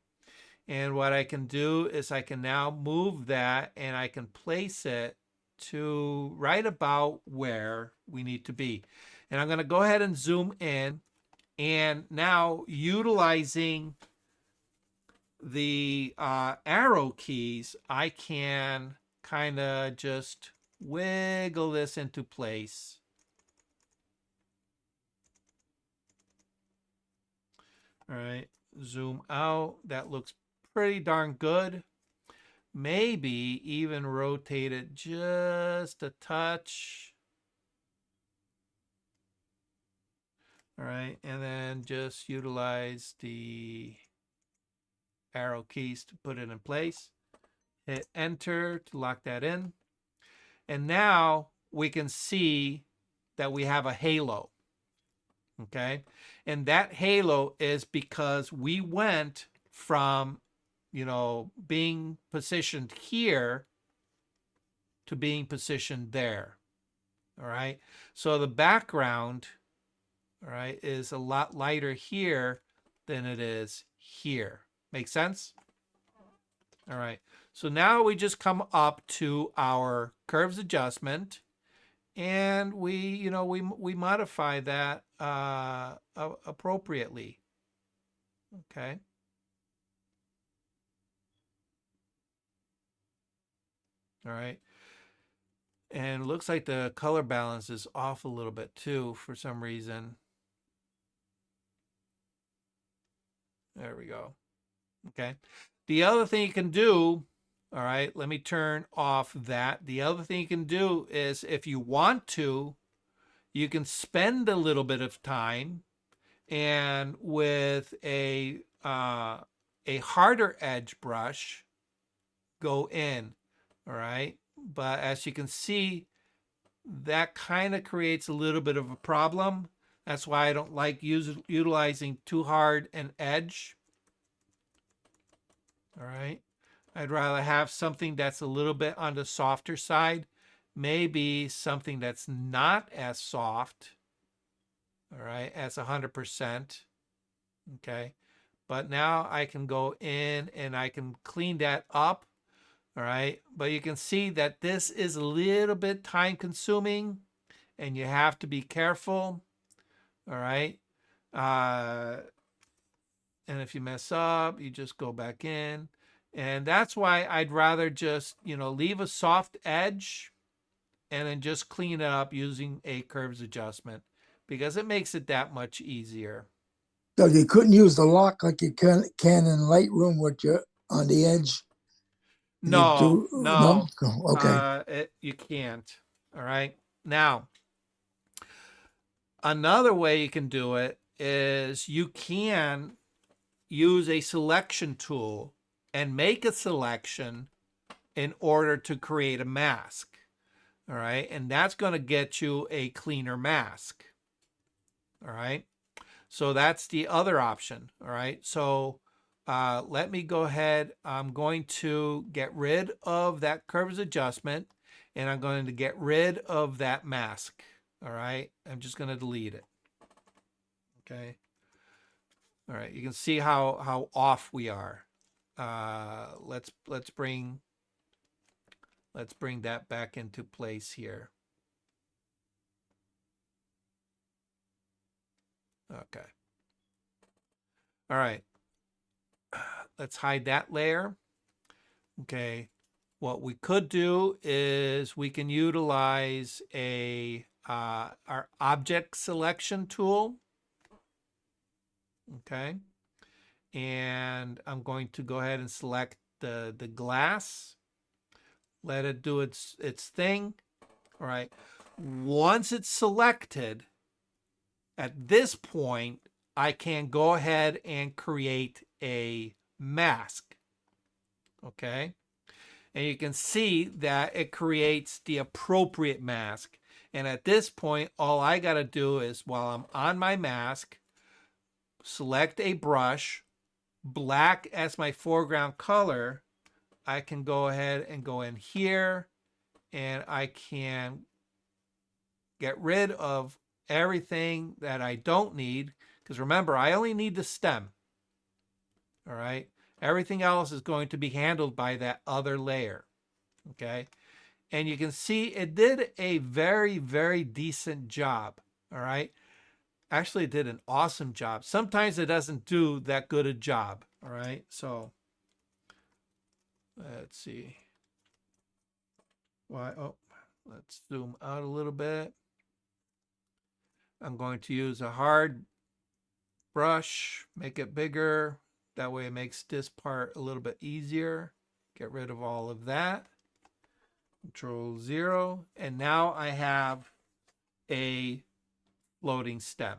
And what I can do is I can now move that and I can place it to right about where we need to be. And I'm going to go ahead and zoom in. And now utilizing the arrow keys, I can kind of just wiggle this into place. All right, zoom out. That looks pretty darn good. Maybe even rotate it just a touch. All right, and then just utilize the arrow keys to put it in place. Hit enter to lock that in. And now we can see that we have a halo. Okay, and that halo is because we went from, you know, being positioned here to being positioned there. All right, so the background, all right, is a lot lighter here than it is here. Make sense? All right. So now we just come up to our curves adjustment, and we, you know, we modify that appropriately. Okay. All right. And it looks like the color balance is off a little bit too for some reason. There we go. Okay. The other thing you can do, all right, let me turn off that. The other thing you can do is if you want to, you can spend a little bit of time and with a harder edge brush, go in, all right? But as you can see, that kind of creates a little bit of a problem. That's why I don't like utilizing too hard an edge. All right. I'd rather have something that's a little bit on the softer side, maybe something that's not as soft, all right, as 100%, okay? But now I can go in and I can clean that up, all right? But you can see that this is a little bit time consuming and you have to be careful, all right? And if you mess up, you just go back in. And that's why I'd rather just, leave a soft edge and then just clean it up using a curves adjustment because it makes it that much easier. So you couldn't use the lock like you can in Lightroom with you on the edge? No, No? Okay. you can't. All right. Now, another way you can do it is you can use a selection tool and make a selection in order to create a mask. All right. And that's going to get you a cleaner mask. All right. So that's the other option. All right. So let me go ahead. I'm going to get rid of that curves adjustment and I'm going to get rid of that mask. All right. I'm just going to delete it. Okay. All right. You can see how off we are. Let's bring that back into place here. Okay. All right. Let's hide that layer. Okay. What we could do is we can utilize our object selection tool. Okay. And I'm going to go ahead and select the glass. Let it do its thing. All right. Once it's selected, at this point, I can go ahead and create a mask. Okay. And you can see that it creates the appropriate mask. And at this point, all I got to do is, while I'm on my mask, select a brush, black as my foreground color. I can go ahead and go in here and I can get rid of everything that I don't need. Because remember, I only need the stem. All right. Everything else is going to be handled by that other layer. Okay. And you can see it did a very, very decent job. All right. Actually, it did an awesome job. Sometimes it doesn't do that good a job. All right. So let's see. Why? Oh, let's zoom out a little bit. I'm going to use a hard brush, make it bigger. That way it makes this part a little bit easier. Get rid of all of that. Control 0. And now I have a floating stem.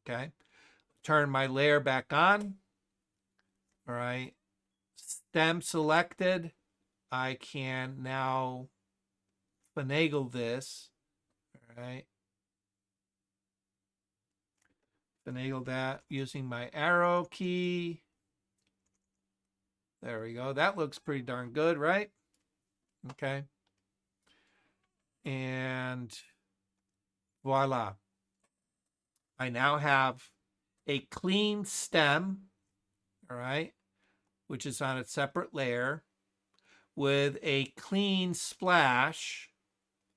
Okay. Turn my layer back on. All right. Stem selected. I can now finagle this. All right. Finagle that using my arrow key. There we go. That looks pretty darn good, right? Okay. And voila. I now have a clean stem, all right, which is on a separate layer, with a clean splash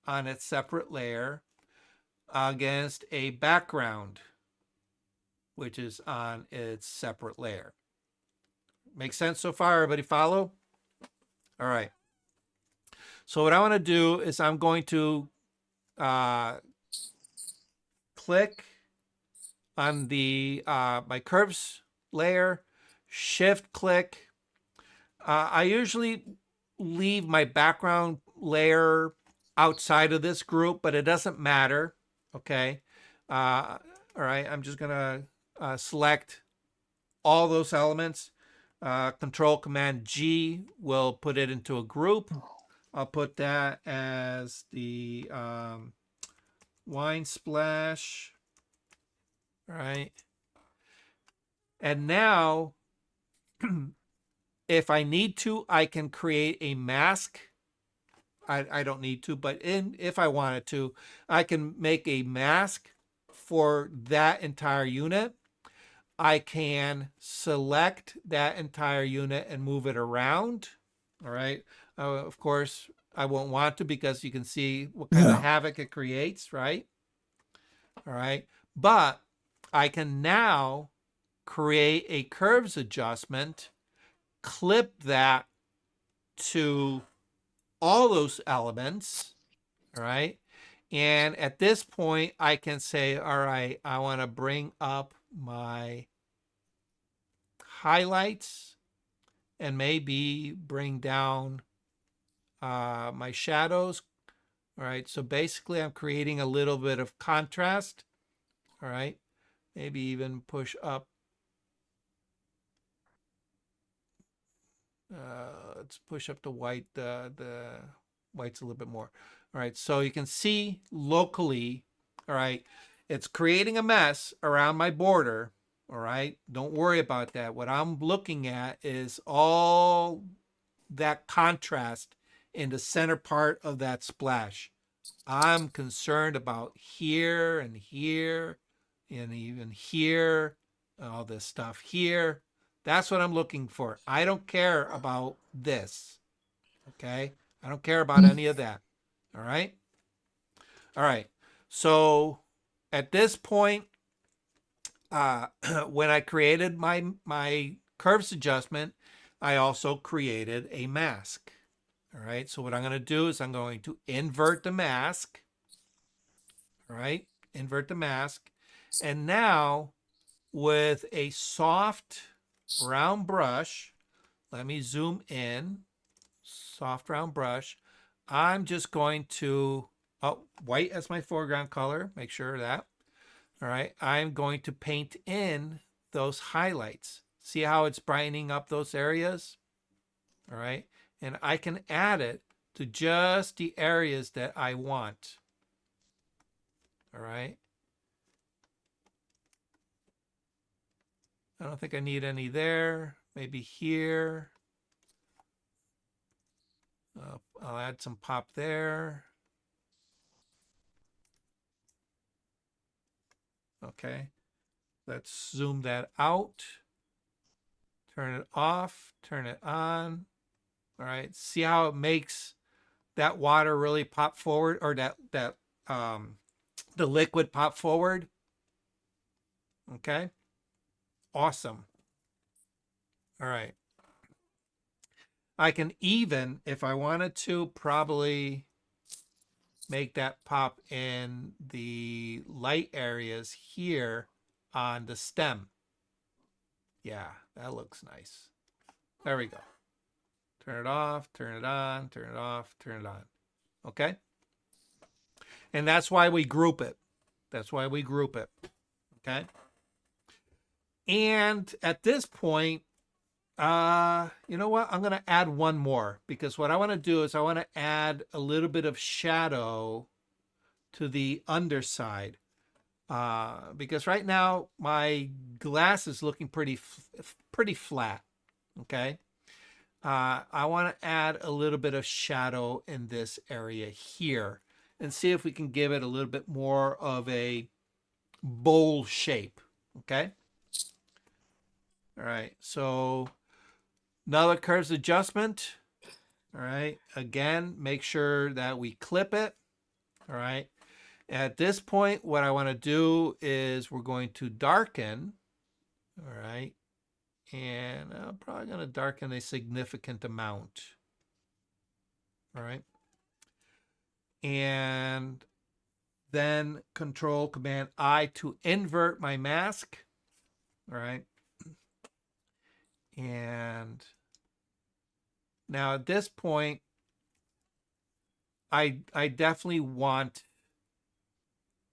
on its separate layer against a background, which is on its separate layer. Make sense so far? Everybody follow? All right. So what I want to do is I'm going to click on the my curves layer, shift click. I usually leave my background layer outside of this group, but it doesn't matter. Okay. All right. I'm just going to select all those elements. Control Command G will put it into a group. I'll put that as the wine splash. All right. And now If I need to, I can create a mask. I don't need to, but if I wanted to, I can make a mask for that entire unit. I can select that entire unit and move it around. All right. Of course, I won't want to because you can see what kind of Yeah. havoc it creates, right? All right. But I can now create a curves adjustment, clip that to all those elements. All right. And at this point, I can say, all right, I want to bring up my highlights and maybe bring down my shadows. All right. So basically, I'm creating a little bit of contrast. All right. Maybe even push up. Let's push up the white. The white's a little bit more. All right. So you can see locally. All right. It's creating a mess around my border. All right. Don't worry about that. What I'm looking at is all that contrast in the center part of that splash. I'm concerned about here and here and even here, all this stuff here. That's what I'm looking for. I don't care about this. Okay. I don't care about any of that. All right. All right. So at this point, when I created my curves adjustment, I also created a mask. All right. So what I'm going to do is I'm going to invert the mask. All right. Invert the mask. And now with a soft round brush, let me zoom in. Soft round brush. I'm just going to, white as my foreground color. Make sure of that. All right. I'm going to paint in those highlights. See how it's brightening up those areas? All right. And I can add it to just the areas that I want. All right. I don't think I need any there. Maybe here. I'll add some pop there. Okay. Let's zoom that out. Turn it off. Turn it on. All right. See how it makes that water really pop forward, or that the liquid pop forward. Okay. Awesome. All right. I can even, if I wanted to, probably make that pop in the light areas here on the stem. Yeah, that looks nice. There we go. Turn it off, turn it on, turn it off, turn it on. Okay? And that's why we group it. That's why we group it. Okay? And at this point, you know what? I'm going to add one more, because what I want to do is I want to add a little bit of shadow to the underside. Because right now my glass is looking pretty flat. Okay. I want to add a little bit of shadow in this area here and see if we can give it a little bit more of a bowl shape. Okay. All right. So another curves adjustment. All right. Again, make sure that we clip it. All right. At this point, what I want to do is we're going to darken. All right. And I'm probably going to darken a significant amount. All right. And then Control Command I to invert my mask. All right. And now at this point, I definitely want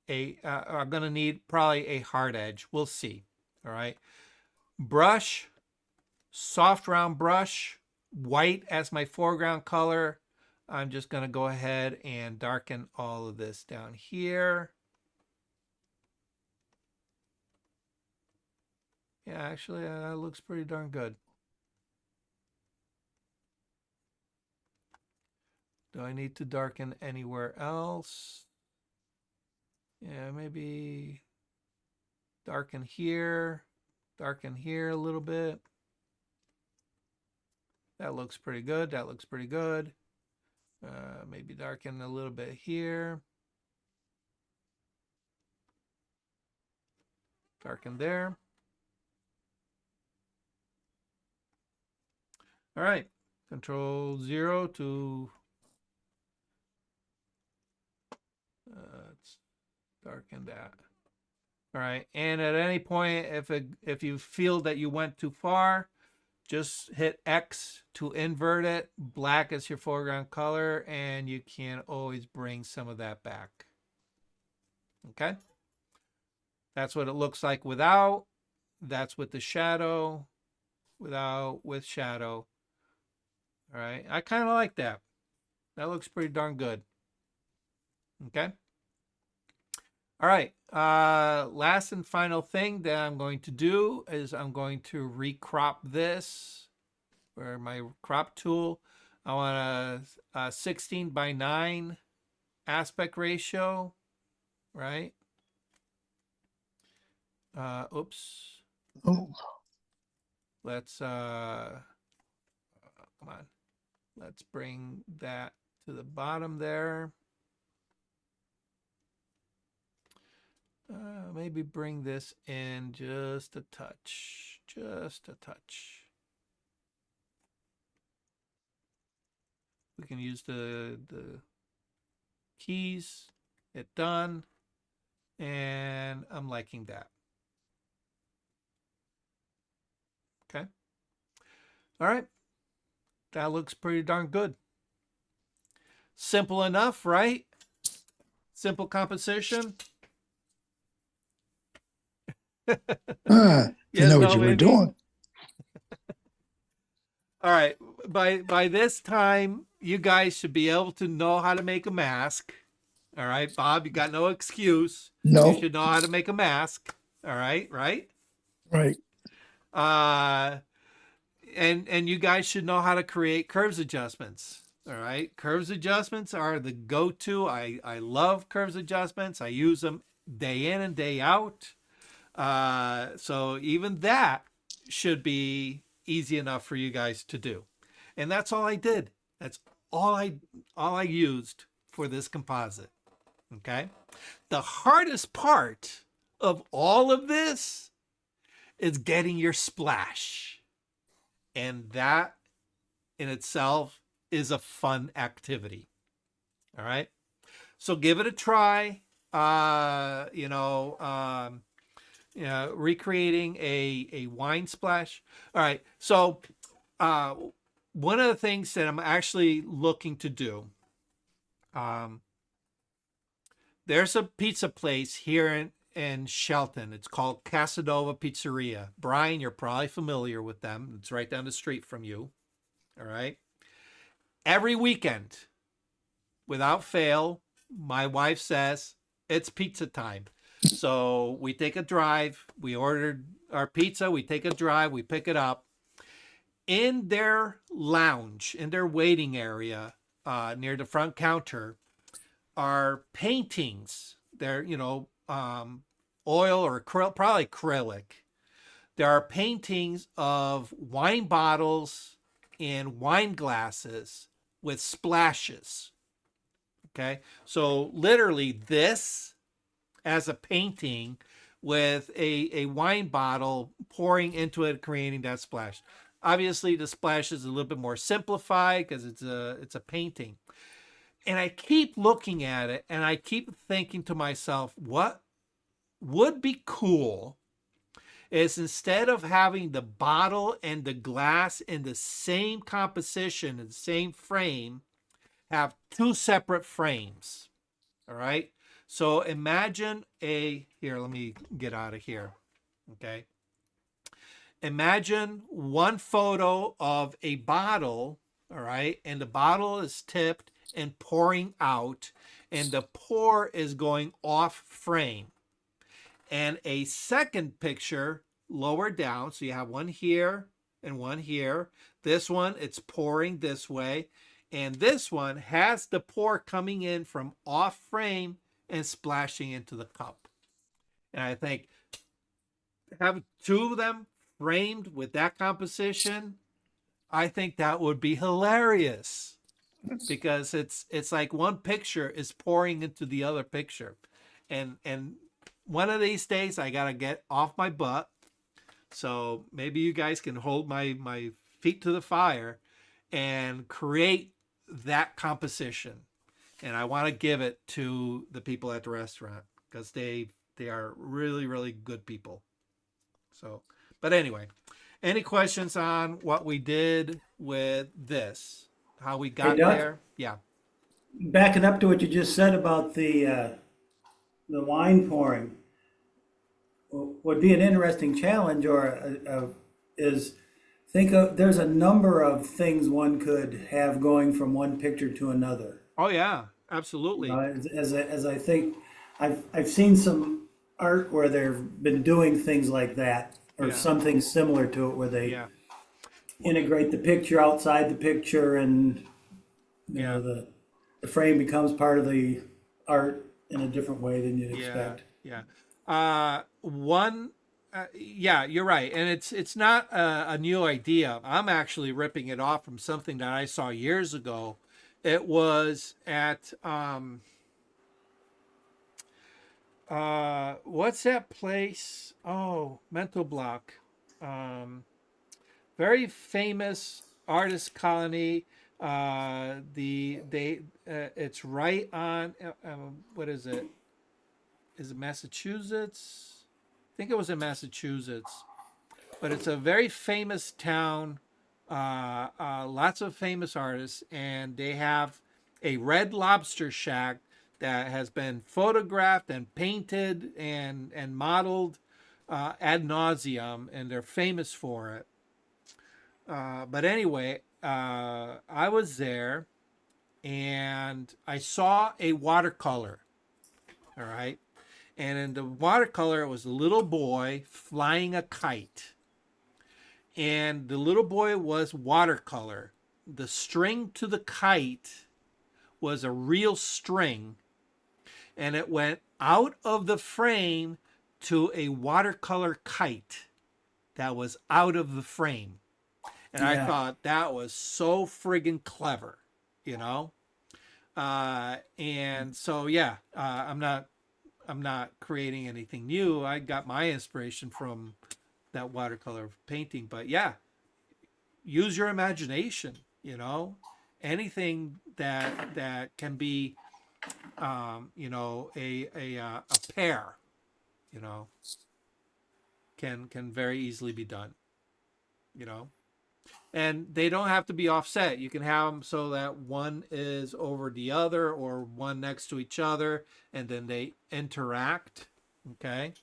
I'm going to need probably a hard edge. We'll see. All right. Brush, soft round brush, white as my foreground color. I'm just going to go ahead and darken all of this down here. Yeah, actually, that looks pretty darn good. Do I need to darken anywhere else? Yeah, maybe darken here a little bit. That looks pretty good. That looks pretty good. Maybe darken a little bit here. Darken there. All right. Control 0 to let's darken that. All right. And at any point, if you feel that you went too far, just hit X to invert it. Black is your foreground color, and you can always bring some of that back. Okay. That's what it looks like without. That's with the shadow. Without, with shadow. All right. I kind of like that. That looks pretty darn good. Okay. All right. Last and final thing that I'm going to do is I'm going to recrop this, or my crop tool. I want a 16:9 aspect ratio, right? Oops. Oh, Let's come on. Let's bring that to the bottom there. Maybe bring this in just a touch. Just a touch. We can use the keys. Hit done. And I'm liking that. Okay. All right. That looks pretty darn good. Simple enough, right? Simple composition. you Yes, know what no, you were maybe. doing. All right. By this time, you guys should be able to know how to make a mask. All right, Bob, you got no excuse. No. You should know how to make a mask. All right, right? Right. And you guys should know how to create curves adjustments. All right, curves adjustments are the go-to. I love curves adjustments. I use them day in and day out. So even that should be easy enough for you guys to do. And that's all I did. That's all I used for this composite. Okay. The hardest part of all of this is getting your splash. And that in itself is a fun activity. All right. So give it a try. Recreating a wine splash. All right. So one of the things that I'm actually looking to do, there's a pizza place here in Shelton. It's called Casanova Pizzeria. Brian, you're probably familiar with them. It's right down the street from you. All right. Every weekend, without fail, my wife says, it's pizza time. So we take a drive. We ordered our pizza. We take a drive. We pick it up. In their lounge, in their waiting area, near the front counter, are paintings. They're, oil or probably acrylic. There are paintings of wine bottles and wine glasses with splashes. Okay. So literally this as a painting with a wine bottle pouring into it, creating that splash. Obviously the splash is a little bit more simplified because it's a painting. And I keep looking at it and I keep thinking to myself, what would be cool is instead of having the bottle and the glass in the same composition, in the same frame, have two separate frames. All right. So imagine here, let me get out of here. Okay. Imagine one photo of a bottle. All right. And the bottle is tipped and pouring out, and the pour is going off frame. And a second picture lower down. So you have one here and one here. This one, it's pouring this way. And this one has the pour coming in from off frame and splashing into the cup. And I think have two of them framed with that composition, I think that would be hilarious, because it's like one picture is pouring into the other picture. And one of these days I gotta get off my butt. So maybe you guys can hold my feet to the fire and create that composition. And I want to give it to the people at the restaurant, because they are really, really good people. So, but anyway, any questions on what we did with this? How we got Doc? there? Yeah. Backing up to what you just said about the wine pouring, would be an interesting challenge, or is think of there's a number of things one could have going from one picture to another. Oh yeah, absolutely. As I think, I've seen some art where they've been doing things like that, or Yeah. something similar to it, where they Yeah. integrate the picture outside the picture, and you Yeah. know the frame becomes part of the art in a different way than you'd Yeah. expect. Yeah. Yeah, you're right, and it's not a new idea. I'm actually ripping it off from something that I saw years ago. It was at what's that place? Oh, mental block. Very famous artist colony. It's right on. What is it? Is it Massachusetts? I think it was in Massachusetts, but it's a very famous town. Lots of famous artists, and they have a Red Lobster shack that has been photographed and painted and modeled ad nauseum, and they're famous for it. But anyway, I was there and I saw a watercolor. All right. And in the watercolor, it was a little boy flying a kite. And the little boy was watercolor. The string to the kite was a real string. And it went out of the frame to a watercolor kite that was out of the frame. And I Yeah. thought that was so friggin' clever, you know? And so, yeah, I'm not creating anything new. I got my inspiration from that watercolor painting, but yeah, use your imagination, you know? Anything that can be, a pear, you know, can very easily be done, you know? And they don't have to be offset. You can have them so that one is over the other or one next to each other, and then they interact. Okay.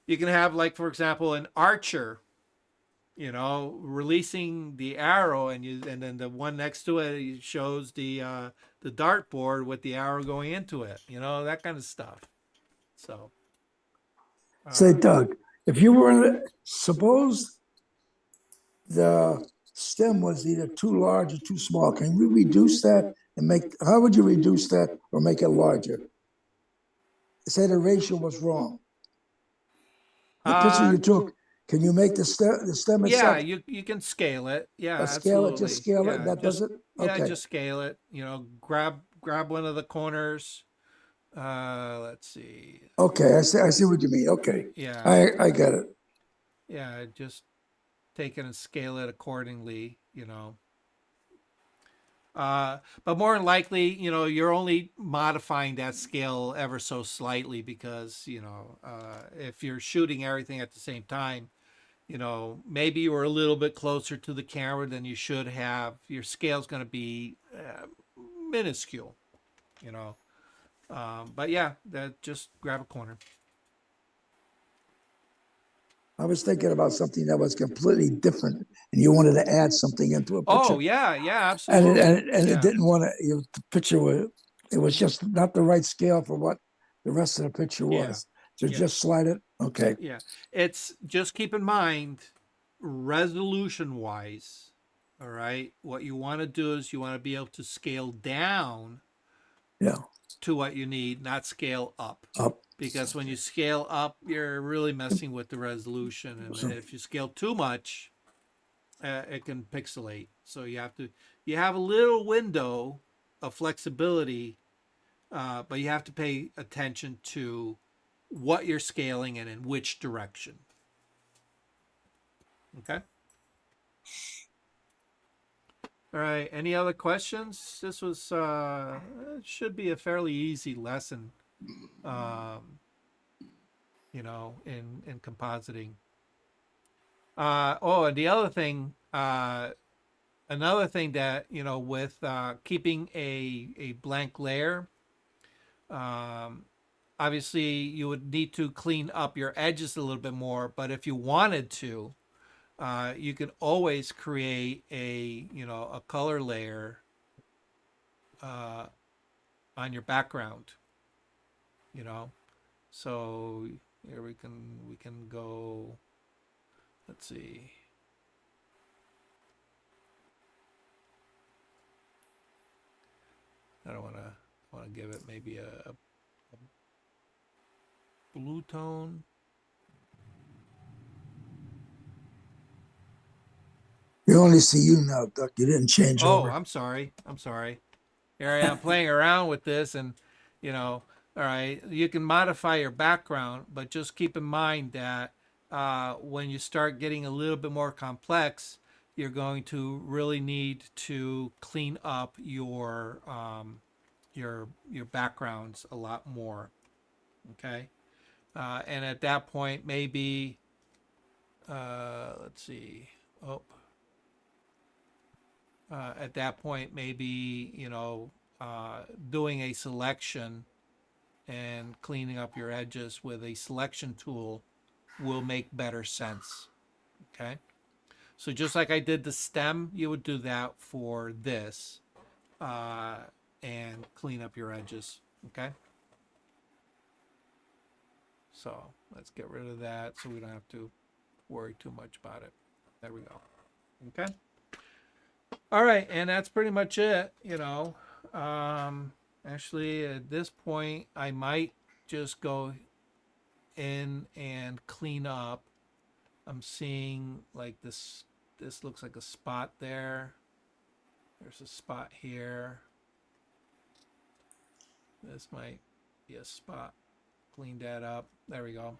You can have, like, for example, an archer, releasing the arrow, and then the one next to it shows the dartboard with the arrow going into it. That kind of stuff. So. Say, Doug, if you were, suppose the stem was either too large or too small, can we reduce that and how would you reduce that or make it larger? Say the ratio was wrong. The picture you took, can you make the stem Yeah, itself? you can scale it. Yeah, Scale it, absolutely. just scale Yeah, it, that just, does it? yeah, Okay. just scale it. Grab one of the corners. Let's see. Okay, I see what you mean. Okay. Yeah, I get it. yeah, just take it and scale it accordingly. But more than likely, you're only modifying that scale ever so slightly, because if you're shooting everything at the same time, maybe you were a little bit closer to the camera than you should have. Your scale's going to be minuscule, but yeah, just grab a corner. I was thinking about something that was completely different, and you wanted to add something into a picture. Oh yeah, yeah, And absolutely. it Yeah. didn't want to. The picture was just not the right scale for what the rest of the picture Yeah. was. So Yeah. just slide it. Okay. Yeah, it's just keep in mind, resolution wise, All right. What you want to do is you want to be able to scale down Yeah, to what you need, not scale up. up. Because when you scale up, you're really messing with the resolution. And if you scale too much, it can pixelate. So you have a little window of flexibility, but you have to pay attention to what you're scaling and in which direction. Okay. All right. Any other questions? This was it should be a fairly easy lesson, in compositing. And the other thing, another thing that with keeping a blank layer, obviously you would need to clean up your edges a little bit more. But if you wanted to, you could always create a color layer on your background. So here we can go. Let's see. I don't want to give it maybe a blue tone. You only see you now, Duck. You didn't change Oh, over. I'm sorry. Here I am playing around with this, and all right, you can modify your background, but just keep in mind that when you start getting a little bit more complex, you're going to really need to clean up your backgrounds a lot more. Okay, and at that point, maybe let's see. Oh. At that point, maybe doing a selection and cleaning up your edges with a selection tool will make better sense. Okay, so just like I did the stem, you would do that for this, and clean up your edges. Okay, so let's get rid of that so we don't have to worry too much about it. There we go. Okay. All right, and that's pretty much it. Actually, at this point, I might just go in and clean up. I'm seeing like this. This looks like a spot there. There's a spot here. This might be a spot. Clean that up. There we go.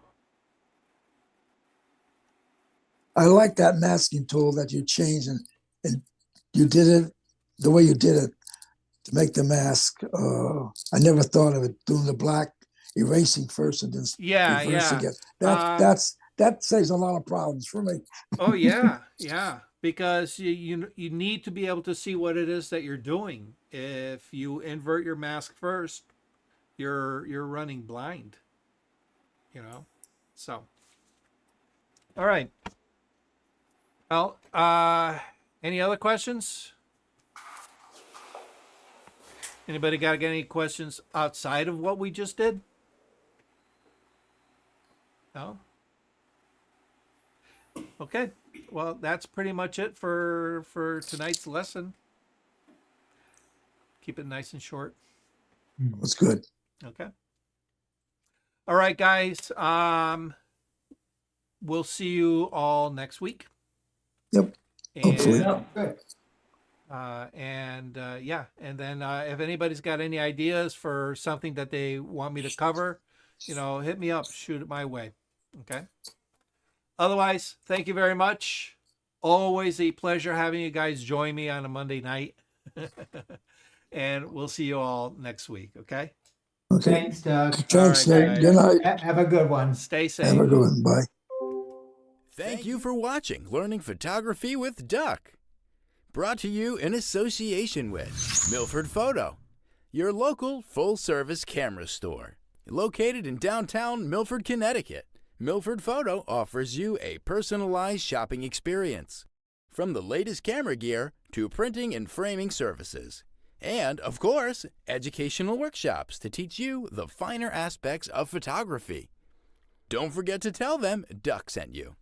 I like that masking tool that you changed and you did it the way you did it to make the mask. I never thought of it doing the black erasing first and then Yeah, reversing yeah. it. That saves a lot of problems for me. Oh yeah, yeah. Because you need to be able to see what it is that you're doing. If you invert your mask first, you're running blind. So all right. Well, any other questions? Anybody got any questions outside of what we just did? No? Okay. Well, that's pretty much it for tonight's lesson. Keep it nice and short. That's good. Okay. All right, guys. We'll see you all next week. Yep. Hopefully. And, Good. yeah, and then if anybody's got any ideas for something that they want me to cover, hit me up, shoot it my way. Okay. Otherwise, thank you very much. Always a pleasure having you guys join me on a Monday night. And we'll see you all next week. Okay. Okay. Thanks, Doug. Thanks, All right, Nick. guys. Good night. Have a good one. Stay safe. Have a good one. Bye. Thank you for watching Learning Photography with Duck. Brought to you in association with Milford Photo, your local full-service camera store. Located in downtown Milford, Connecticut, Milford Photo offers you a personalized shopping experience. From the latest camera gear to printing and framing services. And, of course, educational workshops to teach you the finer aspects of photography. Don't forget to tell them Duck sent you.